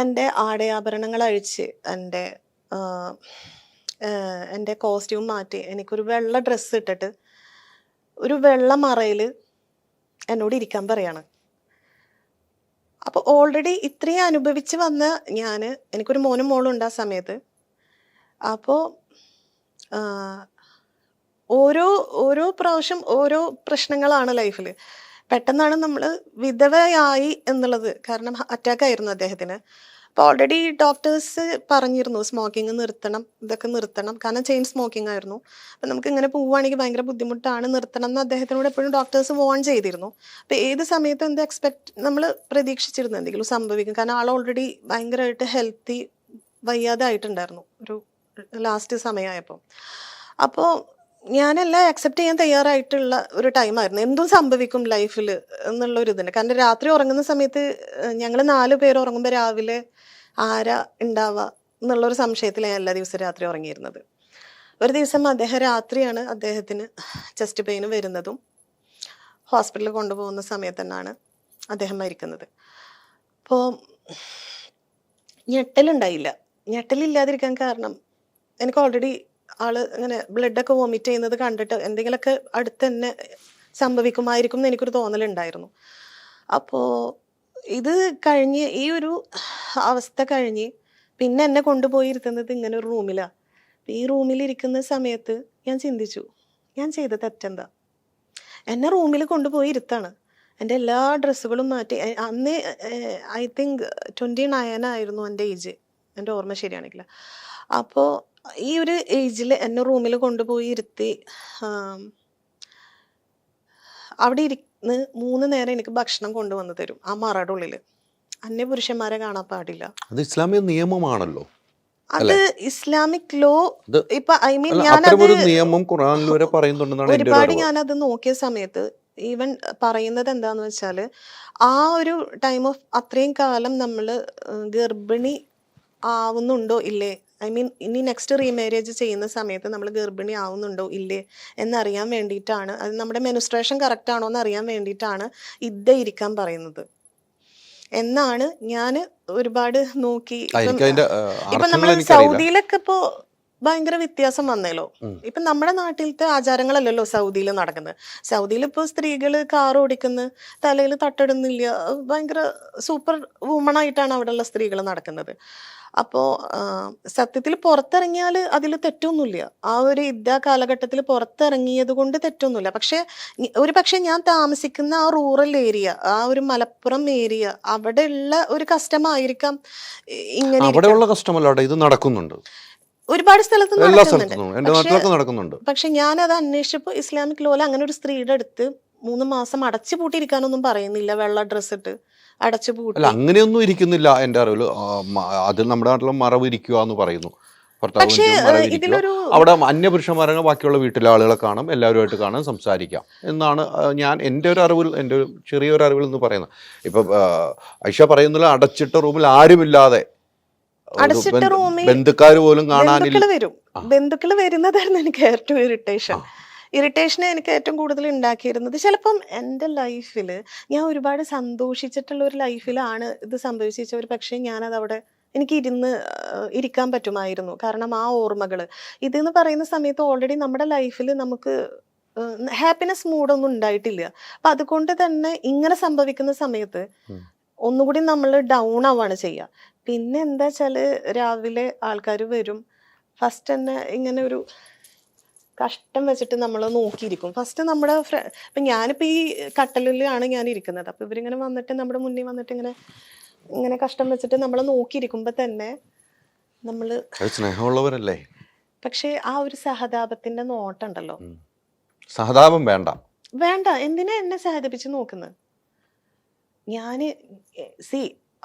എൻ്റെ ആടയാഭരണങ്ങൾ അഴിച്ച് എൻ്റെ കോസ്റ്റ്യൂം മാറ്റി എനിക്കൊരു വെള്ള ഡ്രസ്സ് ഇട്ടിട്ട് ഒരു വെള്ള മറയിൽ എന്നോട് ഇരിക്കാൻ പറയാണ്. അപ്പോൾ ഓൾറെഡി ഇത്രയും അനുഭവിച്ച് വന്ന ഞാൻ, എനിക്കൊരു മോനും മോളും ഉണ്ട് ആ സമയത്ത്. അപ്പോൾ ഓരോ പ്രാവശ്യം ഓരോ പ്രശ്നങ്ങളാണ് ലൈഫിൽ. പെട്ടെന്നാണ് നമ്മൾ വിധവയായി എന്നുള്ളത്. കാരണം അറ്റാക്ക് ആയിരുന്നു അദ്ദേഹത്തിന്. അപ്പോൾ ഓൾറെഡി ഡോക്ടേഴ്സ് പറഞ്ഞിരുന്നു സ്മോക്കിംഗ് നിർത്തണം, ഇതൊക്കെ നിർത്തണം. കാരണം ചെയിൻ സ്മോക്കിംഗ് ആയിരുന്നു. അപ്പം നമുക്ക് ഇങ്ങനെ പോവുകയാണെങ്കിൽ ഭയങ്കര ബുദ്ധിമുട്ടാണ്, നിർത്തണം എന്ന് അദ്ദേഹത്തിനോട് എപ്പോഴും ഡോക്ടേഴ്സ് വാൺ ചെയ്തിരുന്നു. അപ്പോൾ ഏത് സമയത്തും നമ്മൾ പ്രതീക്ഷിച്ചിരുന്നു എന്തെങ്കിലും സംഭവിക്കും. കാരണം ആൾ ഓൾറെഡി ഭയങ്കരമായിട്ട് ഹെൽത്തി വയ്യാതെ ആയിട്ടുണ്ടായിരുന്നു ഒരു ലാസ്റ്റ് സമയമായപ്പോൾ. അപ്പോൾ ഞാനെല്ലാം അക്സെപ്റ്റ് ചെയ്യാൻ തയ്യാറായിട്ടുള്ള ഒരു ടൈമായിരുന്നു. എന്തും സംഭവിക്കും ലൈഫിൽ എന്നുള്ളൊരു ഇതുണ്ട്. കാരണം രാത്രി ഉറങ്ങുന്ന സമയത്ത് ഞങ്ങൾ 4 പേര് ഉറങ്ങുമ്പോൾ രാവിലെ ആരാ ഉണ്ടാവുക എന്നുള്ളൊരു സംശയത്തിലാണ് എല്ലാ ദിവസവും രാത്രി ഉറങ്ങിയിരുന്നത്. ഒരു ദിവസം രാത്രിയാണ് അദ്ദേഹത്തിന് ചെസ്റ്റ് പെയിൻ വരുന്നതും ഹോസ്പിറ്റലിൽ കൊണ്ടുപോകുന്ന സമയത്ത് തന്നെയാണ് അദ്ദേഹം മരിക്കുന്നത്. അപ്പോൾ ഞെട്ടലില്ലാതിരിക്കാൻ കാരണം എനിക്ക് ഓൾറെഡി ആള് ഇങ്ങനെ ബ്ലഡൊക്കെ വോമിറ്റ് ചെയ്യുന്നത് കണ്ടിട്ട് എന്തെങ്കിലുമൊക്കെ അടുത്ത് തന്നെ സംഭവിക്കുമായിരിക്കും എന്ന് എനിക്കൊരു തോന്നലുണ്ടായിരുന്നു. അപ്പോൾ ഇത് കഴിഞ്ഞ് ഈ ഒരു അവസ്ഥ കഴിഞ്ഞ് പിന്നെ എന്നെ കൊണ്ടുപോയി ഇരുത്തുന്നത് ഇങ്ങനെ ഒരു റൂമിലാണ്. ഈ റൂമിലിരിക്കുന്ന സമയത്ത് ഞാൻ ചിന്തിച്ചു, ഞാൻ ചെയ്ത തെറ്റെന്താ? എന്നെ റൂമിൽ കൊണ്ടുപോയി ഇരുത്താണ്. എൻ്റെ എല്ലാ ഡ്രസ്സുകളും മാറ്റി. അന്ന് ഐ തിങ്ക് 29 ആയിരുന്നു എൻ്റെ ഏജ്, എൻ്റെ ഓർമ്മ ശരിയാണെങ്കിൽ. അപ്പോൾ ഈ ഒരു ഏജിൽ എന്നെ റൂമിൽ കൊണ്ടുപോയി ഇരുത്തി അവിടെ ഇരുന്ന് 3 നേരം എനിക്ക് ഭക്ഷണം കൊണ്ടുവന്ന് തരും ആ മറയുടെ ഉള്ളിൽ. അന്യപുരുഷന്മാരെ കാണാൻ പാടില്ല. അത് ഇസ്ലാമിക നിയമമാണല്ലോ. അത് ഇസ്ലാമിക് ലോ. ഇപ്പൊ നിയമം ഖുർആനിൽ വരെ പറയുന്നുണ്ടെന്നാണ് ഒരുപാട് ഞാനത് നോക്കിയ സമയത്ത് ഈവൻ പറയുന്നത് എന്താന്ന് വെച്ചാല് ആ ഒരു ടൈം ഓഫ് അത്രയും കാലം നമ്മൾ ഗർഭിണി ആവുന്നുണ്ടോ ഇല്ലേ, ഇനി നെക്സ്റ്റ് റീമാരേജ് ചെയ്യുന്ന സമയത്ത് നമ്മൾ ഗർഭിണി ആവുന്നുണ്ടോ ഇല്ലേ എന്നറിയാൻ വേണ്ടിയിട്ടാണ്, അത് നമ്മുടെ മെനുസ്ട്രേഷൻ കറക്റ്റ് ആണോ എന്ന് അറിയാൻ വേണ്ടിയിട്ടാണ് ഇദ്ദ ഇരിക്കാൻ പറയുന്നത് എന്നാണ് ഞാൻ ഒരുപാട് നോക്കി. ഇപ്പൊ നമ്മൾ സൗദിയിലൊക്കെ ഇപ്പോ ഭയങ്കര വ്യത്യാസം വന്നല്ലോ. ഇപ്പൊ നമ്മുടെ നാട്ടിലത്തെ ആചാരങ്ങളല്ലല്ലോ സൗദിയിൽ നടക്കുന്നത്. സൗദിയിൽ ഇപ്പോൾ സ്ത്രീകൾ കാർ ഓടിക്കുന്നു, തലയിൽ തട്ടിടുന്നില്ല, ഭയങ്കര സൂപ്പർ വുമണായിട്ടാണ് അവിടെയുള്ള സ്ത്രീകൾ നടക്കുന്നത്. അപ്പോൾ സത്യത്തിൽ പുറത്തിറങ്ങിയാൽ അതിൽ തെറ്റൊന്നുമില്ല. ആ ഒരു ഇദ്ദ കാലഘട്ടത്തിൽ പുറത്തിറങ്ങിയത് കൊണ്ട് തെറ്റൊന്നുമില്ല. പക്ഷെ ഞാൻ താമസിക്കുന്ന ആ റൂറൽ ഏരിയ, ആ ഒരു മലപ്പുറം ഏരിയ, അവിടെയുള്ള ഒരു കസ്റ്റമായിരിക്കാം ഇങ്ങനെ. അവിടെയുള്ള കസ്റ്റമല്ല ഇത് നടക്കുന്നുണ്ട്, ഒരുപാട് സ്ഥലത്ത് നടക്കുന്നുണ്ട്. പക്ഷെ ഞാനത് അന്വേഷിച്ചപ്പോൾ ഇസ്ലാമിക് ലോല അങ്ങനെ ഒരു സ്ത്രീയുടെ അടുത്ത് 3 മാസം അടച്ചു പൂട്ടിയിരിക്കാനൊന്നും പറയുന്നില്ല. വെള്ള ഡ്രസ് ഇട്ട് അടച്ചു പൂട്ടി അങ്ങനെയൊന്നും ഇരിക്കുന്നില്ല എൻ്റെ അറിവിൽ. അതിൽ നമ്മുടെ നാട്ടിലെ മറവ് ഇരിക്കുക എന്ന് പറയുന്നു. അവിടെ അന്യപുരുഷന്മാരെ ബാക്കിയുള്ള വീട്ടിലെ ആളുകളെ കാണാം, എല്ലാവരുമായിട്ട് കാണാൻ, സംസാരിക്കാം എന്നാണ് ഞാൻ എൻ്റെ ഒരു അറിവിൽ, എൻ്റെ ഒരു ചെറിയൊരു അറിവിൽ എന്ന് പറയുന്നത്. ഇപ്പൊ ഐഷ പറയുന്നില്ല, അടച്ചിട്ട റൂമിൽ ആരുമില്ലാതെ അടച്ചിട്ട റൂമിൽ ബന്ധുക്കാർ പോലും കാണാനില്ല. ബന്ധുക്കൾ വരുന്നതായിരുന്നു എനിക്ക് ഏറ്റവും ഇറിറ്റേഷൻ എനിക്ക് ഏറ്റവും കൂടുതൽ ഉണ്ടാക്കിയിരുന്നത്. ചിലപ്പം എൻ്റെ ലൈഫിൽ ഞാൻ ഒരുപാട് സന്തോഷിച്ചിട്ടുള്ള ഒരു ലൈഫിലാണ് ഇത് സംഭവിച്ച ഒരു പക്ഷേ ഞാനത് അവിടെ എനിക്ക് ഇരിക്കാൻ പറ്റുമായിരുന്നു. കാരണം ആ ഓർമ്മകൾ ഇതെന്ന് പറയുന്ന സമയത്ത് ഓൾറെഡി നമ്മുടെ ലൈഫിൽ നമുക്ക് ഹാപ്പിനെസ് മൂഡൊന്നും ഉണ്ടായിട്ടില്ല. അപ്പം അതുകൊണ്ട് തന്നെ ഇങ്ങനെ സംഭവിക്കുന്ന സമയത്ത് ഒന്നുകൂടി നമ്മൾ ഡൗൺ ആവുകയാണ് ചെയ്യുക. പിന്നെ എന്താ വെച്ചാൽ രാവിലെ ആൾക്കാർ വരും, ഫസ്റ്റ് തന്നെ ഇങ്ങനെ ഒരു കഷ്ടം വെച്ചിട്ട് നമ്മൾ നോക്കിയിരിക്കും. ഫസ്റ്റ് നമ്മുടെ ഇപ്പം ഞാനിപ്പോൾ ഈ കട്ടലിലാണ് ഞാൻ ഇരിക്കുന്നത്. അപ്പോൾ ഇവരിങ്ങനെ വന്നിട്ട് നമ്മുടെ മുന്നിൽ വന്നിട്ട് ഇങ്ങനെ കഷ്ടം വെച്ചിട്ട് നമ്മളെ നോക്കിയിരിക്കുമ്പോൾ തന്നെ നമ്മൾ സ്നേഹമുള്ളവരല്ലേ. പക്ഷേ ആ ഒരു സഹതാപത്തിന്റെ നോട്ടുണ്ടല്ലോ, സഹതാപം വേണ്ട. എന്തിനാ എന്നെ സഹതപിച്ച് നോക്കുന്നത്? ഞാന്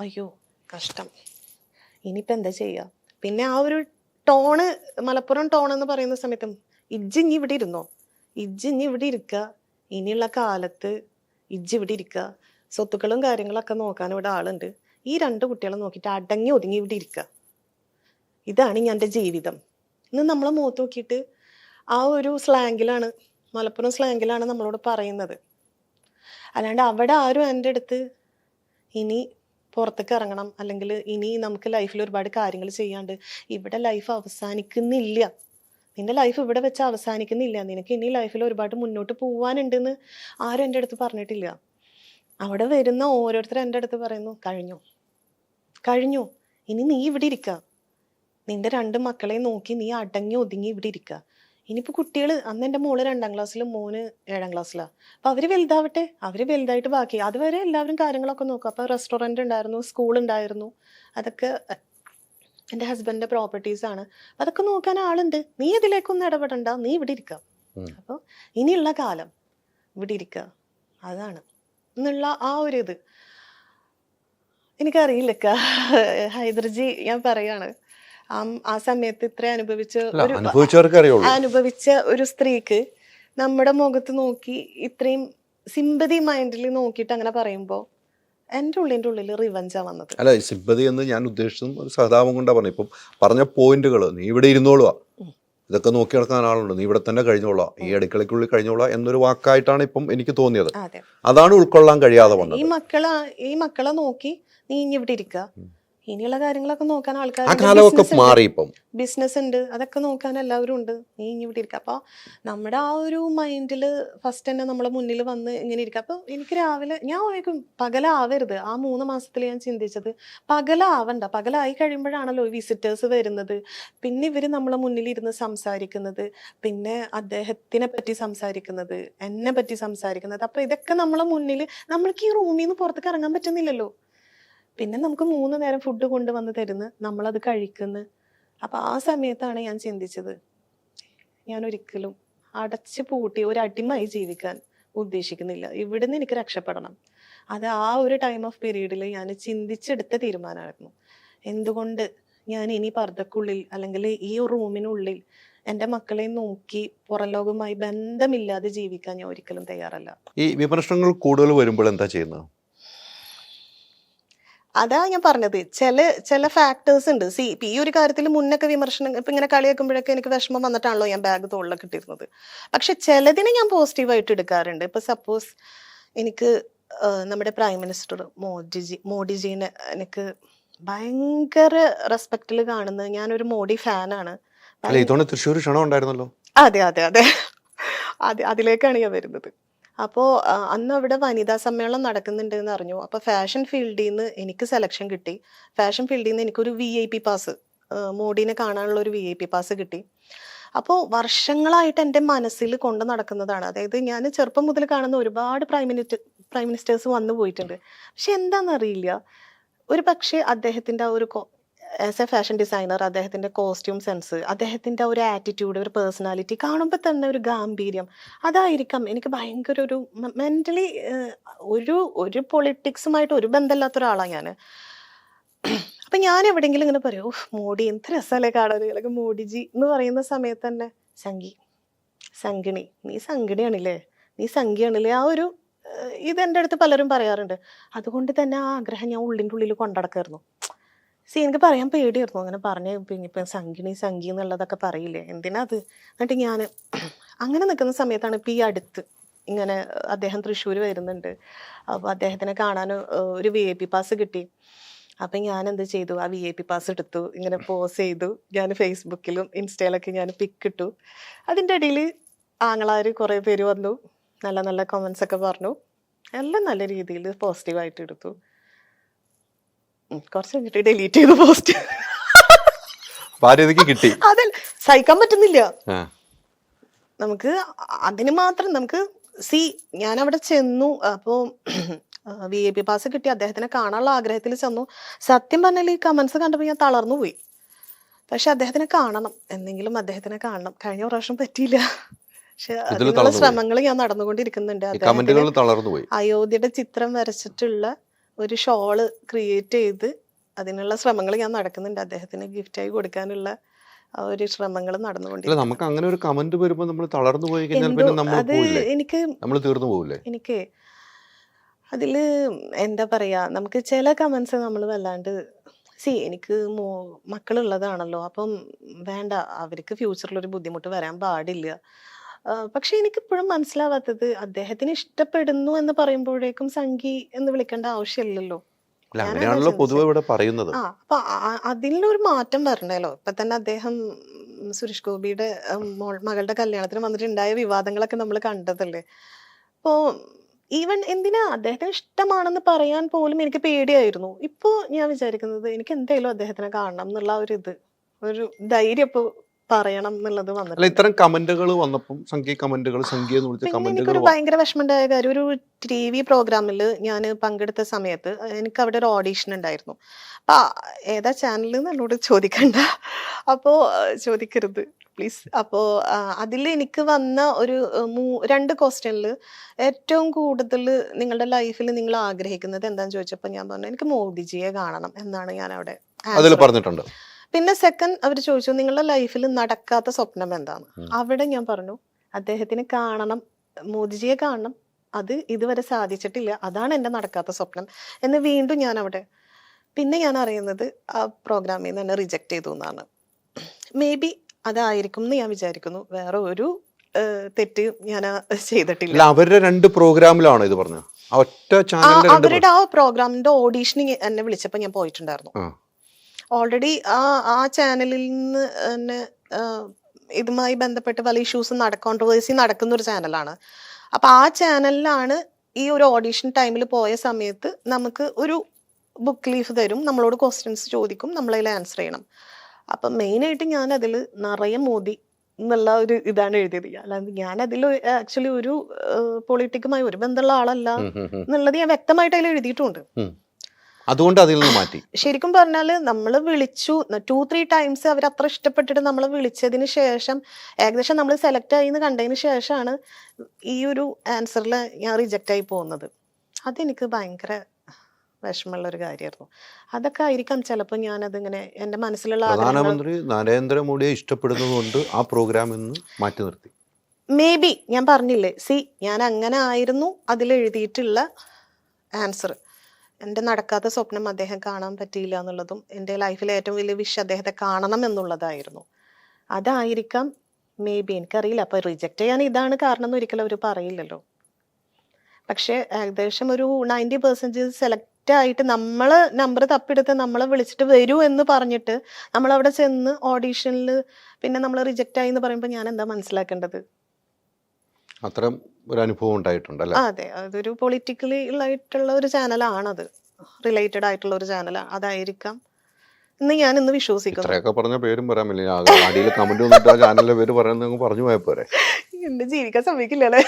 അയ്യോ കഷ്ടം, ഇനിയിപ്പോൾ എന്താ ചെയ്യുക? പിന്നെ ആ ഒരു ടോണ്, മലപ്പുറം ടോൺ എന്ന് പറയുന്ന സമയത്തും ഇജ്ജ് ഇവിടെ ഇരുന്നോ, ഇജ്ജ് ഇവിടെ ഇരിക്കുക, ഇനിയുള്ള കാലത്ത് ഇജ്ജ് ഇവിടെ ഇരിക്കുക, സ്വത്തുക്കളും കാര്യങ്ങളൊക്കെ നോക്കാൻ ഇവിടെ ആളുണ്ട്, ഈ 2 കുട്ടികളെ നോക്കിയിട്ട് അടങ്ങി ഒതുങ്ങി ഇവിടെ ഇരിക്കുക, ഇതാണ് എൻ്റെ ജീവിതം ഇന്ന് നമ്മളെ മുഖത്ത് നോക്കിയിട്ട് ആ ഒരു സ്ലാങ്ങിലാണ്, മലപ്പുറം സ്ലാങ്ങിലാണ് നമ്മളോട് പറയുന്നത്. അല്ലാണ്ട് അവിടെ ആരും എൻ്റെ അടുത്ത് ഇനി പുറത്തേക്ക് ഇറങ്ങണം, അല്ലെങ്കിൽ ഇനി നമുക്ക് ലൈഫിൽ ഒരുപാട് കാര്യങ്ങൾ ചെയ്യാണ്ട്, ഇവിടെ ലൈഫ് അവസാനിക്കുന്നില്ല, നിന്റെ ലൈഫ് ഇവിടെ വെച്ച് അവസാനിക്കുന്നില്ല, നിനക്ക് ഇനി ലൈഫിൽ ഒരുപാട് മുന്നോട്ട് പോകാനുണ്ടെന്ന് ആരും എൻ്റെ അടുത്ത് പറഞ്ഞിട്ടില്ല. അവിടെ വരുന്ന ഓരോരുത്തരും എൻ്റെ അടുത്ത് പറയുന്നു, കഴിഞ്ഞു, ഇനി നീ ഇവിടെ ഇരിക്കുക, നിന്റെ 2 മക്കളെ നോക്കി നീ അടങ്ങി ഒതുങ്ങി ഇവിടെ ഇരിക്കുക. ഇനിയിപ്പോൾ കുട്ടികൾ, അന്ന് എൻ്റെ മോള് 2ാം ക്ലാസ്സിലും മോന് 7ാം ക്ലാസ്സിലാണ്. അപ്പോൾ അവർ വലുതാവട്ടെ, അവർ വലുതായിട്ട് ബാക്കി, അതുവരെ എല്ലാവരും കാര്യങ്ങളൊക്കെ നോക്കും. അപ്പോൾ റെസ്റ്റോറൻറ്റ് ഉണ്ടായിരുന്നു, സ്കൂൾ ഉണ്ടായിരുന്നു, അതൊക്കെ എൻ്റെ ഹസ്ബൻഡിൻ്റെ പ്രോപ്പർട്ടീസാണ്, അതൊക്കെ നോക്കാൻ ആളുണ്ട്, നീ ഇതിലേക്കൊന്നും ഇടപെടണ്ട, നീ ഇവിടെ ഇരിക്കുക. അപ്പോൾ ഇനിയുള്ള കാലം ഇവിടെ ഇരിക്കുക, അതാണ് എന്നുള്ള ആ ഒരു ഇത് എനിക്കറിയില്ലക്ക. ഹൈദർജി ഞാൻ പറയാണ്, ആ സമയത്ത് ഇത്ര അനുഭവിച്ച ഒരു സ്ത്രീക്ക് നമ്മുടെ മുഖത്ത് നോക്കി ഇത്രയും സിമ്പതി മൈൻഡിൽ നോക്കിയിട്ട് അങ്ങനെ പറയുമ്പോൾ എൻ്റെ ഉള്ളിൽ റിവഞ്ചാ വന്നത്. അല്ല, സിമ്പതി എന്ന് ഞാൻ ഉദ്ദേശിച്ചതും ഒരു സഹതാപം കൊണ്ടാണ് പറഞ്ഞത്. ഇപ്പം പറഞ്ഞ പോയിന്റുകൾ, നീ ഇവിടെ ഇരുന്നോളുക, ഇതൊക്കെ നോക്കി നടക്കാൻ ആളുണ്ട്, നീ ഇവിടെ തന്നെ കഴിഞ്ഞോളാം, ഈ അടുക്കളയ്ക്കുള്ളിൽ കഴിഞ്ഞോളാം എന്നൊരു വാക്കായിട്ടാണ് ഇപ്പം എനിക്ക് തോന്നിയത്. അതാണ് ഉൾക്കൊള്ളാൻ കഴിയാതെ വന്നത്. ഈ മക്കളെ നോക്കി നീ ഇനി ഇവിടെ ഇരിക്കുക, ഇനിയുള്ള കാര്യങ്ങളൊക്കെ നോക്കാൻ ആൾക്കാർ, ബിസിനസ് ഉണ്ട്, അതൊക്കെ നോക്കാൻ എല്ലാവരും ഉണ്ട്, നീ ഇനി ഇവിടെ ഇരിക്കുക. അപ്പോൾ നമ്മുടെ ആ ഒരു മൈൻഡിൽ ഫസ്റ്റ് തന്നെ നമ്മളെ മുന്നിൽ വന്ന് ഇങ്ങനെ ഇരിക്കുക. അപ്പോൾ എനിക്ക് രാവിലെ ഞാൻ ഓർക്കും പകലാവരുത്. ആ 3 മാസത്തിൽ ഞാൻ ചിന്തിച്ചത് പകലാവണ്ട, പകലായി കഴിയുമ്പോഴാണല്ലോ വിസിറ്റേഴ്സ് വരുന്നത്, പിന്നെ ഇവർ നമ്മളെ മുന്നിലിരുന്ന് സംസാരിക്കുന്നത്, പിന്നെ അദ്ദേഹത്തിനെ പറ്റി സംസാരിക്കുന്നത്, എന്നെ പറ്റി സംസാരിക്കുന്നത്. അപ്പോൾ ഇതൊക്കെ നമ്മളെ മുന്നിൽ, നമ്മൾക്ക് ഈ റൂമിൽ നിന്ന് പുറത്തേക്ക് ഇറങ്ങാൻ പറ്റുന്നില്ലല്ലോ. പിന്നെ നമുക്ക് 3 നേരം ഫുഡ് കൊണ്ടുവന്ന് തരുന്നു, നമ്മളത് കഴിക്കുന്നു. അപ്പം ആ സമയത്താണ് ഞാൻ ചിന്തിച്ചത്, ഞാൻ ഒരിക്കലും അടച്ചു പൂട്ടി ഒരു അടിമയായി ജീവിക്കാൻ ഉദ്ദേശിക്കുന്നില്ല, ഇവിടുന്ന് എനിക്ക് രക്ഷപ്പെടണം. അത് ആ ഒരു ടൈം ഓഫ് പീരീഡിൽ ഞാൻ ചിന്തിച്ചെടുത്ത തീരുമാനമായിരുന്നു. എന്തുകൊണ്ട് ഞാൻ ഇനി പർദ്ദക്കുള്ളിൽ അല്ലെങ്കിൽ ഈ റൂമിനുള്ളിൽ എൻ്റെ മക്കളെ നോക്കി പുറം ലോകവുമായി ബന്ധമില്ലാതെ ജീവിക്കാൻ ഞാൻ ഒരിക്കലും തയ്യാറല്ല. ഈ വിമർശനങ്ങൾ കൂടുതൽ വരുമ്പോൾ എന്താ ചെയ്യുന്നത്? അതാ ഞാൻ പറഞ്ഞത്, ചില ഫാക്ടേഴ്സ് ഉണ്ട്. ഇപ്പം ഈ ഒരു കാര്യത്തിൽ മുന്നൊക്കെ വിമർശനം, ഇപ്പം ഇങ്ങനെ കളിയാക്കുമ്പോഴൊക്കെ എനിക്ക് വിഷമം വന്നിട്ടാണല്ലോ ഞാൻ ബാഗ് തോളിലൊക്കെ ഇട്ടിരുന്നത്. പക്ഷെ ചിലതിനെ ഞാൻ പോസിറ്റീവായിട്ട് എടുക്കാറുണ്ട്. ഇപ്പം സപ്പോസ് എനിക്ക് നമ്മുടെ പ്രൈം മിനിസ്റ്റർ മോഡിജീനെ എനിക്ക് ഭയങ്കര റെസ്പെക്റ്റിൽ കാണുന്നത്, ഞാനൊരു മോഡി ഫാനാണ്. തൃശ്ശൂർ ക്ഷണം ഉണ്ടായിരുന്നല്ലോ. അതെ, അതിലേക്കാണ് ഞാൻ വരുന്നത്. അപ്പോൾ അന്ന് അവിടെ വനിതാ സമ്മേളനം നടക്കുന്നുണ്ട് എന്ന് അറിഞ്ഞു. അപ്പോൾ ഫാഷൻ ഫീൽഡിൽ നിന്ന് എനിക്ക് സെലക്ഷൻ കിട്ടി. ഫാഷൻ ഫീൽഡിൽ നിന്ന് എനിക്കൊരു VIP പാസ്, മോഡിനെ കാണാനുള്ള ഒരു VIP പാസ് കിട്ടി. അപ്പോൾ വർഷങ്ങളായിട്ട് എൻ്റെ മനസ്സിൽ കൊണ്ട് നടക്കുന്നതാണ്. അതായത് ഞാൻ ചെറുപ്പം മുതൽ കാണുന്ന ഒരുപാട് പ്രൈം മിനിസ്റ്റേഴ്സ് വന്നു പോയിട്ടുണ്ട്. പക്ഷെ എന്താണെന്നറിയില്ല, ഒരു പക്ഷേ അദ്ദേഹത്തിൻ്റെ ആ ഒരു ആസ് എ ഫാഷൻ ഡിസൈനർ അദ്ദേഹത്തിൻ്റെ കോസ്റ്റ്യൂം സെൻസ്, അദ്ദേഹത്തിൻ്റെ ഒരു ആറ്റിറ്റ്യൂഡ്, ഒരു പേഴ്സണാലിറ്റി കാണുമ്പോൾ തന്നെ ഒരു ഗാംഭീര്യം, അതായിരിക്കാം എനിക്ക് ഭയങ്കര ഒരു മെൻ്റലി ഒരു പൊളിറ്റിക്സുമായിട്ട് ഒരു ബന്ധമില്ലാത്ത ഒരാളാണ് ഞാൻ. അപ്പം ഞാൻ എവിടെയെങ്കിലും ഇങ്ങനെ പറയും, മോഡി എന്ത് രസമല്ലേ കാണാൻ, അല്ലെങ്കിൽ മോഡിജി എന്ന് പറയുന്ന സമയത്ത് തന്നെ സംഗിണി നീ സംഗിയാണില്ലേ ആ ഒരു ഇതെൻ്റെ അടുത്ത് പലരും പറയാറുണ്ട്. അതുകൊണ്ട് തന്നെ ആ ആഗ്രഹം ഞാൻ ഉള്ളിൽ കൊണ്ടടക്കായിരുന്നു. എനിക്ക് പറയാൻ പേടിയായിരുന്നു, അങ്ങനെ പറഞ്ഞ് പിന്നെ ഇപ്പം സംഗി എന്നുള്ളതൊക്കെ പറയില്ലേ, എന്തിനാ അത്. എന്നിട്ട് ഞാൻ അങ്ങനെ നിൽക്കുന്ന സമയത്താണ് ഇപ്പം ഈ അടുത്ത് ഇങ്ങനെ അദ്ദേഹം തൃശ്ശൂർ വരുന്നുണ്ട്. അപ്പോൾ അദ്ദേഹത്തിനെ കാണാൻ ഒരു VIP പാസ് കിട്ടി. അപ്പം ഞാൻ എന്ത് ചെയ്തു, ആ VIP പാസ് എടുത്തു, ഇങ്ങനെ പോസ്റ്റ് ചെയ്തു. ഞാൻ ഫേസ്ബുക്കിലും ഇൻസ്റ്റയിലൊക്കെ ഞാൻ പിക്ക് ഇട്ടു. അതിൻ്റെ ഇടയിൽ ആങ്ങളാർ കുറേ പേര് വന്നു, നല്ല നല്ല കമൻസ് ഒക്കെ പറഞ്ഞു, എല്ലാം നല്ല രീതിയിൽ പോസിറ്റീവായിട്ട് എടുത്തു. കുറച്ച് കഴിഞ്ഞിട്ട് ഡിലീറ്റ് ചെയ്തു പോസ്റ്റ്. കിട്ടി, അതെ, സഹിക്കാൻ പറ്റുന്നില്ല. നമുക്ക് അതിന് മാത്രം നമുക്ക് ഞാൻ അവിടെ ചെന്നു. അപ്പോൾ VIP പാസ് കിട്ടി, അദ്ദേഹത്തിനെ കാണാനുള്ള ആഗ്രഹത്തിൽ ചെന്നു. സത്യം പറഞ്ഞാൽ ഈ കമന്റ്സ് കണ്ടപ്പോൾ ഞാൻ തളർന്നു പോയി. പക്ഷെ അദ്ദേഹത്തിനെ കാണണം, എന്തെങ്കിലും അദ്ദേഹത്തിനെ കാണണം. കഴിഞ്ഞ പ്രാവശ്യം പറ്റിയില്ല. പക്ഷെ അതിനുള്ള ശ്രമങ്ങൾ ഞാൻ നടന്നുകൊണ്ടിരിക്കുന്നുണ്ട്. അയോധ്യയുടെ ചിത്രം വരച്ചിട്ടുള്ള ഒരു ഷോള് ക്രിയേറ്റ് ചെയ്ത് അതിനുള്ള ശ്രമങ്ങൾ ഞാൻ നടക്കുന്നുണ്ട്. അദ്ദേഹത്തിന് ഗിഫ്റ്റായി കൊടുക്കാനുള്ള ഒരു ശ്രമങ്ങൾ നടന്നുകൊണ്ടിരിക്കും. നമുക്ക് അങ്ങനെ ഒരു കമന്റ് വരുമ്പോൾ നമ്മൾ തളർന്നു പോയി കഴിഞ്ഞാൽ പിന്നെ നമ്മൾ പോവില്ലേ? നമ്മൾ തീർന്നു പോവില്ലേ? എനിക്ക് അതില് എന്താ പറയാ, നമുക്ക് ചില കമന്റ്സ് നമ്മൾ വല്ലാണ്ട് എനിക്ക് മക്കളുള്ളതാണല്ലോ, അപ്പം വേണ്ട, അവർക്ക് ഫ്യൂച്ചറിൽ ഒരു ബുദ്ധിമുട്ട് വരാൻ പാടില്ല. പക്ഷെ എനിക്കിപ്പോഴും മനസ്സിലാവാത്തത്, അദ്ദേഹത്തിന് ഇഷ്ടപ്പെടുന്നു എന്ന് പറയുമ്പോഴേക്കും സംഗി എന്ന് വിളിക്കേണ്ട ആവശ്യമില്ലല്ലോ. അങ്ങനെയാണല്ലോ പൊതുവെ ഇവിടെ പറയുന്നത്. അപ്പൊ അതിലൊരു മാറ്റം വരണല്ലോ. ഇപ്പൊ തന്നെ അദ്ദേഹം സുരേഷ് ഗോപിയുടെ മകളുടെ കല്യാണത്തിന് വന്നിട്ടുണ്ടായ വിവാദങ്ങളൊക്കെ നമ്മൾ കണ്ടതല്ലേ. അപ്പോ ഈവൻ എന്തിനാ അദ്ദേഹത്തിന് ഇഷ്ടമാണെന്ന് പറയാൻ പോലും എനിക്ക് പേടിയായിരുന്നു. ഇപ്പോ ഞാൻ വിചാരിക്കുന്നത് എനിക്ക് എന്തായാലും അദ്ദേഹത്തിനെ കാണണം എന്നുള്ള ഒരു ധൈര്യം ഇപ്പൊ പറയണം എന്നുള്ളത് വന്നിട്ട്. ഇത്തരം കമന്റുകൾ വന്നപ്പോൾ എനിക്കൊരു ഭയങ്കര വിഷമമുണ്ടായ കാര്യം, ഒരു TV പ്രോഗ്രാമിൽ ഞാൻ പങ്കെടുത്ത സമയത്ത് എനിക്ക് അവിടെ ഒരു ഓഡീഷൻ ഉണ്ടായിരുന്നു. അപ്പൊ ഏതാ ചാനൽ എന്നോട് ചോദിക്കണ്ട, അപ്പോ ചോദിക്കരുത് പ്ലീസ്. അപ്പോ അതിൽ എനിക്ക് വന്ന ഒരു 2 ക്വസ്റ്റ്യനിൽ ഏറ്റവും കൂടുതൽ നിങ്ങളുടെ ലൈഫിൽ നിങ്ങൾ ആഗ്രഹിക്കുന്നത് എന്താന്ന് ചോദിച്ചപ്പോൾ ഞാൻ പറഞ്ഞു എനിക്ക് മോദിജിയെ കാണണം എന്നാണ് ഞാൻ അവിടെ പറഞ്ഞിട്ടുണ്ട്. പിന്നെ സെക്കൻഡ് അവർ ചോദിച്ചു നിങ്ങളുടെ ലൈഫിൽ നടക്കാത്ത സ്വപ്നം എന്താണ്. അവിടെ ഞാൻ പറഞ്ഞു അദ്ദേഹത്തിന് കാണണം, മോദിജിയെ കാണണം, അത് ഇതുവരെ സാധിച്ചിട്ടില്ല, അതാണ് എൻ്റെ നടക്കാത്ത സ്വപ്നം എന്ന് വീണ്ടും ഞാൻ അവിടെ. പിന്നെ ഞാൻ അറിയുന്നത് ആ പ്രോഗ്രാമിൽ നിന്ന് എന്നെ റിജക്ട് ചെയ്തു എന്നാണ്. മേ ബി അതായിരിക്കും എന്ന് ഞാൻ വിചാരിക്കുന്നു. വേറെ ഒരു തെറ്റ് ഞാൻ ചെയ്തിട്ടില്ല. അവരുടെ 2 പ്രോഗ്രാമിലാണോ ഇത് പറഞ്ഞത്? അവരുടെ ആ പ്രോഗ്രാമിന്റെ ഓഡീഷനിങ് എന്നെ വിളിച്ചപ്പോൾ ഞാൻ പോയിട്ടുണ്ടായിരുന്നു. ഓൾറെഡി ആ ചാനലിൽ നിന്ന് തന്നെ ഇതുമായി ബന്ധപ്പെട്ട് പല ഇഷ്യൂസ് കോൺട്രവേഴ്സി നടക്കുന്ന ഒരു ചാനലാണ്. അപ്പൊ ആ ചാനലിലാണ് ഈ ഒരു ഓഡീഷൻ ടൈമിൽ പോയ സമയത്ത് നമുക്ക് ഒരു ബുക്ക് ലീഫ് തരും, നമ്മളോട് ക്വസ്റ്റ്യൻസ് ചോദിക്കും, നമ്മളതിൽ ആൻസർ ചെയ്യണം. അപ്പം മെയിനായിട്ട് ഞാൻ അതിൽ നിറയെ മോദി എന്നുള്ള ഒരു ഇതാണ് എഴുതിയത്. അല്ലാതെ ഞാൻ അതിൽ ആക്ച്വലി ഒരു പൊളിറ്റിക്കുമായി ഒരു ബന്ധമുള്ള ആളല്ല എന്നുള്ളത് ഞാൻ വ്യക്തമായിട്ട് അതിൽ എഴുതിയിട്ടുണ്ട്. അതുകൊണ്ട് അതിൽ നിന്ന് മാറ്റി. ശരിക്കും പറഞ്ഞാൽ നമ്മൾ വിളിച്ചു 2-3 ടൈംസ് അവർ അത്ര ഇഷ്ടപ്പെട്ടിട്ട് നമ്മളെ വിളിച്ചതിന് ശേഷം ഏകദേശം നമ്മൾ സെലക്ട് ആയി എന്ന് കണ്ടതിന് ശേഷമാണ് ഈ ഒരു ആൻസറിൽ ഞാൻ റിജക്റ്റ് ആയി പോകുന്നത്. അതെനിക്ക് ഭയങ്കര വിഷമമുള്ള ഒരു കാര്യമായിരുന്നു. അതൊക്കെ ആയിരിക്കാം ചിലപ്പോൾ ഞാൻ അതിങ്ങനെ എൻ്റെ മനസ്സിലുള്ള പ്രധാനമന്ത്രി നരേന്ദ്രമോദിയെ ഇഷ്ടപ്പെടുന്നതുകൊണ്ട് ആ പ്രോഗ്രാം മാറ്റി നിർത്തി. മേ ബി ഞാൻ പറഞ്ഞില്ലേ, ഞാൻ അങ്ങനെ ആയിരുന്നു അതിൽ എഴുതിയിട്ടുള്ള ആൻസർ. എൻ്റെ നടക്കാത്ത സ്വപ്നം അദ്ദേഹം കാണാൻ പറ്റിയില്ല എന്നുള്ളതും എൻ്റെ ലൈഫിലെ ഏറ്റവും വലിയ വിഷ് അദ്ദേഹത്തെ കാണണം എന്നുള്ളതായിരുന്നു. അതായിരിക്കാം മേ ബി, എനിക്കറിയില്ല. അപ്പോൾ റിജക്റ്റ് ചെയ്യാൻ ഇതാണ് കാരണം എന്ന് ഒരിക്കലും അവർ പറയില്ലല്ലോ. പക്ഷേ ഏകദേശം ഒരു 90% സെലക്ട് ആയിട്ട് നമ്മള് നമ്പർ തപ്പിയെടുത്ത് നമ്മളെ വിളിച്ചിട്ട് വരൂ എന്ന് പറഞ്ഞിട്ട് നമ്മളവിടെ ചെന്ന് ഓഡീഷനിൽ പിന്നെ നമ്മൾ റിജക്റ്റ് ആയി എന്ന് പറയുമ്പോൾ ഞാൻ എന്താ മനസ്സിലാക്കേണ്ടത്? അത്തരം ഒരു അനുഭവം ഉണ്ടായിട്ടുണ്ടല്ലേ? അതെ, അതൊരു പൊളിറ്റിക്കലി ആയിട്ടുള്ള ഒരു ചാനലാണത്, റിലേറ്റഡ് ആയിട്ടുള്ള ഒരു ചാനലാണ്. അതായിരിക്കാം എന്ന് ഞാൻ ഇന്ന് വിശ്വസിക്കുന്നു. ഇത്രയൊക്കെ പറഞ്ഞ പേരും പറയാമില്ല, അടിയിൽ കമന്റ് വന്നിട്ട് ആ ചാനലിലെ പേര് പറയുന്നത് പറഞ്ഞു പോയ പോരെ. എന്നെ ജീവിക്കാൻ സമ്മതിക്കില്ലല്ലേ?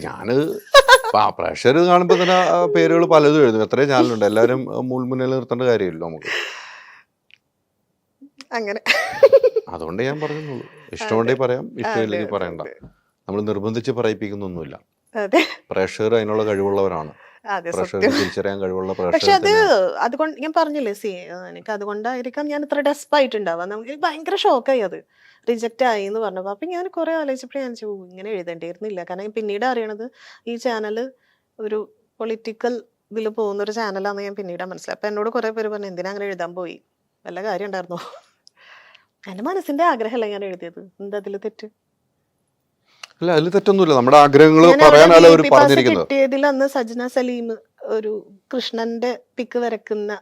ഞാന് പ്രഷർ കാണുമ്പോ തന്നെ പേരുകൾ പലതും എഴുതും. എത്രയും ചാനലുണ്ട്, എല്ലാവരും മുൾമുന്നിൽ നിർത്തേണ്ട കാര്യമില്ലല്ലോ നമുക്ക്. അങ്ങനെ അതുകൊണ്ട് ഞാൻ പറഞ്ഞുള്ളൂ. ഇഷ്ടമുണ്ടെങ്കിൽ പറയാം, ഇഷ്ടമില്ലെങ്കിൽ പറയണ്ട. നമ്മൾ നിർബന്ധിച്ച് പറയിപ്പിക്കുന്നൊന്നുമില്ല. പ്രേക്ഷകർ അതിനുള്ള കഴിവുള്ളവരാണ്, തിരിച്ചറിയാൻ കഴിവുള്ള പ്രേക്ഷകർ. പക്ഷെ അതുകൊണ്ട് ഞാൻ പറഞ്ഞില്ലേ, എനിക്ക് അതുകൊണ്ടായിരിക്കാം ഞാൻ ഇത്ര ഡെസ്പായിട്ടുണ്ടാവാം. നമുക്ക് ഭയങ്കര ഷോക്കായി അത് റിജക്റ്റ് ആയി എന്ന് പറഞ്ഞപ്പോൾ. അപ്പം ഞാൻ കുറെ ആലോചിച്ചപ്പോൾ ഞാൻ ഇങ്ങനെ എഴുതേണ്ടിയിരുന്നില്ല. കാരണം പിന്നീട് അറിയണത് ഈ ചാനൽ ഒരു പൊളിറ്റിക്കൽ ഇതിൽ പോകുന്നൊരു ചാനലാണെന്ന് ഞാൻ പിന്നീടാണ് മനസ്സിലായി. അപ്പം എന്നോട് കുറെ പേര് പറഞ്ഞു എന്തിനാ അങ്ങനെ എഴുതാൻ പോയി, വല്ല കാര്യം ഉണ്ടായിരുന്നോ? എൻ്റെ മനസ്സിന്റെ ആഗ്രഹമല്ല ഞാൻ എഴുതിയത്, എന്താ അതിൽ തെറ്റ്? അല്ല, അതിൽ തെറ്റൊന്നുമില്ല. നമ്മുടെ ആഗ്രഹങ്ങൾ പറയാനല്ല അവർ പറഞ്ഞിരിക്കുന്നത്. കിട്ടിയതിൽ അന്ന് സജ്ന സലീം, ഒരു കൃഷ്ണന്റെ പിക്ക് വരക്കുന്ന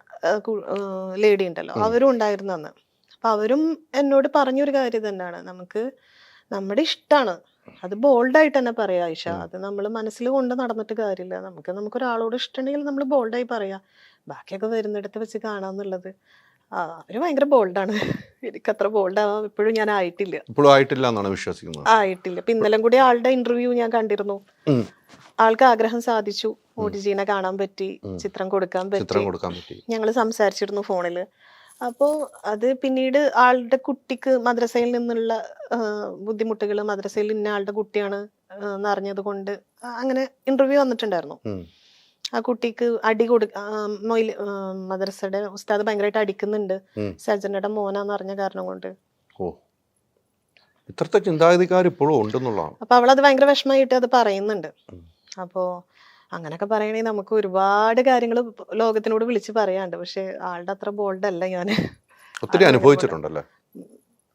ലേഡി ഉണ്ടല്ലോ, അവരും ഉണ്ടായിരുന്നു അന്ന്. അപ്പൊ അവരും എന്നോട് പറഞ്ഞൊരു കാര്യം തന്നെയാണ്, നമുക്ക് നമ്മുടെ ഇഷ്ടമാണ്, അത് ബോൾഡായിട്ട് തന്നെ പറയാം ആയിഷ. അത് നമ്മൾ മനസ്സിൽ കൊണ്ട് നടന്നിട്ട് കാര്യമില്ല. നമുക്കൊരാളോട് ഇഷ്ടമുണ്ടെങ്കിൽ നമ്മൾ ബോൾഡായി പറയാം, ബാക്കിയൊക്കെ വരുന്നിടത്ത് വെച്ച് കാണാന്നുള്ളത്. അവര് ഭയങ്കര ബോൾഡാണ്. എനിക്ക് അത്ര ബോൾഡ് ആവാൻ ഇപ്പോഴും ഞാൻ ആയിട്ടില്ല. ഇപ്പോഴും ആയിട്ടില്ല എന്നാണ് വിശ്വസിക്കുന്നത്. ആയിട്ടില്ല. ഇപ്പൊ ഇന്നലെ കൂടി ആളുടെ ഇന്റർവ്യൂ ഞാൻ കണ്ടിരുന്നു. ആൾക്ക് ആഗ്രഹം സാധിച്ചു. മോഡിജീനെ കാണാൻ പറ്റി, ചിത്രം കൊടുക്കാൻ പറ്റി. ഞങ്ങൾ സംസാരിച്ചിരുന്നു ഫോണില്. അപ്പോൾ അത് പിന്നീട് ആളുടെ കുട്ടിക്ക് മദ്രസയിൽ നിന്നുള്ള ബുദ്ധിമുട്ടുകൾ, മദ്രസയിൽ ഇന്ന ആളുടെ കുട്ടിയാണ് എന്നറിഞ്ഞത് കൊണ്ട് അങ്ങനെ ഇന്റർവ്യൂ വന്നിട്ടുണ്ടായിരുന്നു. ആ കുട്ടിക്ക് അടി മദ്രസയുടെ ഉസ്താദ് ഭയങ്കരമായിട്ട് അടിക്കുന്നുണ്ട്, സജനയുടെ മോനാന്ന് അറിഞ്ഞ കാരണം കൊണ്ട്. ഇത്രത്തെ ചിന്താഗതിക്കാർ ഇപ്പോഴും ഉണ്ടെന്നുള്ളതാണ്. അപ്പൊ അവളത് ഭയങ്കര വിഷമമായിട്ട് അത് പറയുന്നുണ്ട്. അപ്പോ അങ്ങനൊക്കെ പറയണെങ്കിൽ നമുക്ക് ഒരുപാട് കാര്യങ്ങൾ ലോകത്തിനോട് വിളിച്ച് പറയാണ്ട്. പക്ഷെ ആളുടെ അത്ര ബോൾഡ് അല്ല ഞാൻ. ഒത്തിരി അനുഭവിച്ചിട്ടുണ്ടല്ലേ?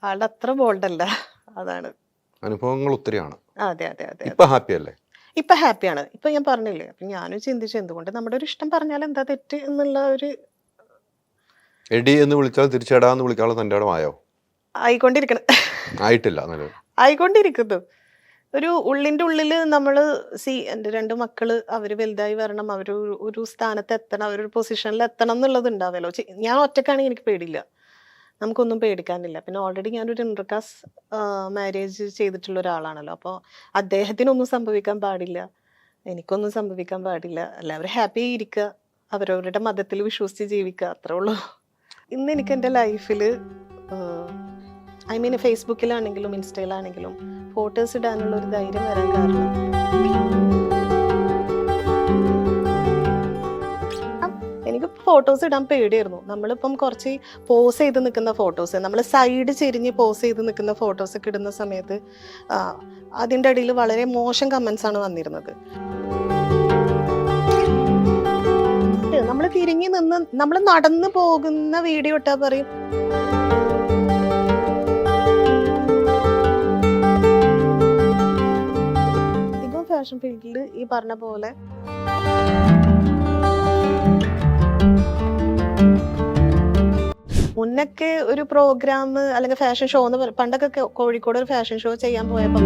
ആളുടെ അത്ര ബോൾഡ് അല്ല, അതാണ്. അനുഭവങ്ങൾ ഒത്തിരിയാണ്. അതെ അതെ അതെ. ഇപ്പൊ ഹാപ്പി അല്ലേ? ഇപ്പൊ ഹാപ്പിയാണ്. ഇപ്പൊ ഞാൻ പറഞ്ഞില്ലേ, അപ്പൊ ഞാനും ചിന്തിച്ചു എന്തുകൊണ്ട് നമ്മുടെ ഒരു ഇഷ്ടം പറഞ്ഞാൽ എന്താ തെറ്റ് എന്നുള്ള ഒരു. എടി എന്ന് വിളിച്ചാൽ തിരിച്ചെടാന്ന് വിളിക്കാനുള്ള തന്റെ ഇടമായോ? ആയിക്കൊണ്ടിരിക്കണം. ആയിട്ടില്ല. ആയിക്കൊണ്ടിരിക്കുന്നു. ഒരു ഉള്ളിൻ്റെ ഉള്ളിൽ നമ്മൾ എൻ്റെ 2 മക്കള് അവർ വലുതായി വരണം, അവർ ഒരു സ്ഥാനത്ത് എത്തണം, അവരൊരു പൊസിഷനിൽ എത്തണം എന്നുള്ളത് ഉണ്ടാവുമല്ലോ. ഞാൻ ഒറ്റക്കാണെങ്കിൽ എനിക്ക് പേടിയില്ല, നമുക്കൊന്നും പേടിക്കാനില്ല. പിന്നെ ഓൾറെഡി ഞാനൊരു ഇന്റർകാസ്റ്റ് മാരേജ് ചെയ്തിട്ടുള്ള ഒരാളാണല്ലോ. അപ്പോൾ അദ്ദേഹത്തിനൊന്നും സംഭവിക്കാൻ പാടില്ല, എനിക്കൊന്നും സംഭവിക്കാൻ പാടില്ല. എല്ലാവരും ഹാപ്പി ഇരിക്കുക, അവരവരുടെ മതത്തിൽ വിശ്വസിച്ച് ജീവിക്കുക, അത്രേ ഉള്ളൂ. ഇന്ന് എനിക്ക് എൻ്റെ ലൈഫിൽ ഫേസ്ബുക്കിലാണെങ്കിലും ഇൻസ്റ്റയിലാണെങ്കിലും ഫോട്ടോസ് ഇടാനുള്ള ഒരു ധൈര്യം വരാൻ കാരണം എനിക്ക് ഫോട്ടോസ് ഇടാൻ പേടിയായിരുന്നു. നമ്മളിപ്പം കുറച്ച് പോസ് ചെയ്ത് നിൽക്കുന്ന ഫോട്ടോസ്, നമ്മൾ സൈഡ് ചെരിഞ്ഞ് പോസ് ചെയ്ത് നിൽക്കുന്ന ഫോട്ടോസ് ഒക്കെ ഇടുന്ന സമയത്ത് അതിൻ്റെ ഇടയിൽ വളരെ മോശം കമൻസ് ആണ് വന്നിരുന്നത്. നമ്മൾ തിരിഞ്ഞു നിന്ന് നമ്മൾ നടന്നു പോകുന്ന വീഡിയോ ഇട്ടാ പറയും ഫാഷൻ ഫീൽഡിൽ ഈ പറഞ്ഞ പോലെ മുന്നൊക്കെ ഒരു പ്രോഗ്രാം അല്ലെങ്കിൽ ഫാഷൻ ഷോ എന്ന് പണ്ടൊക്കെ കോഴിക്കോട് ഒരു ഫാഷൻ ഷോ ചെയ്യാൻ പോയപ്പോൾ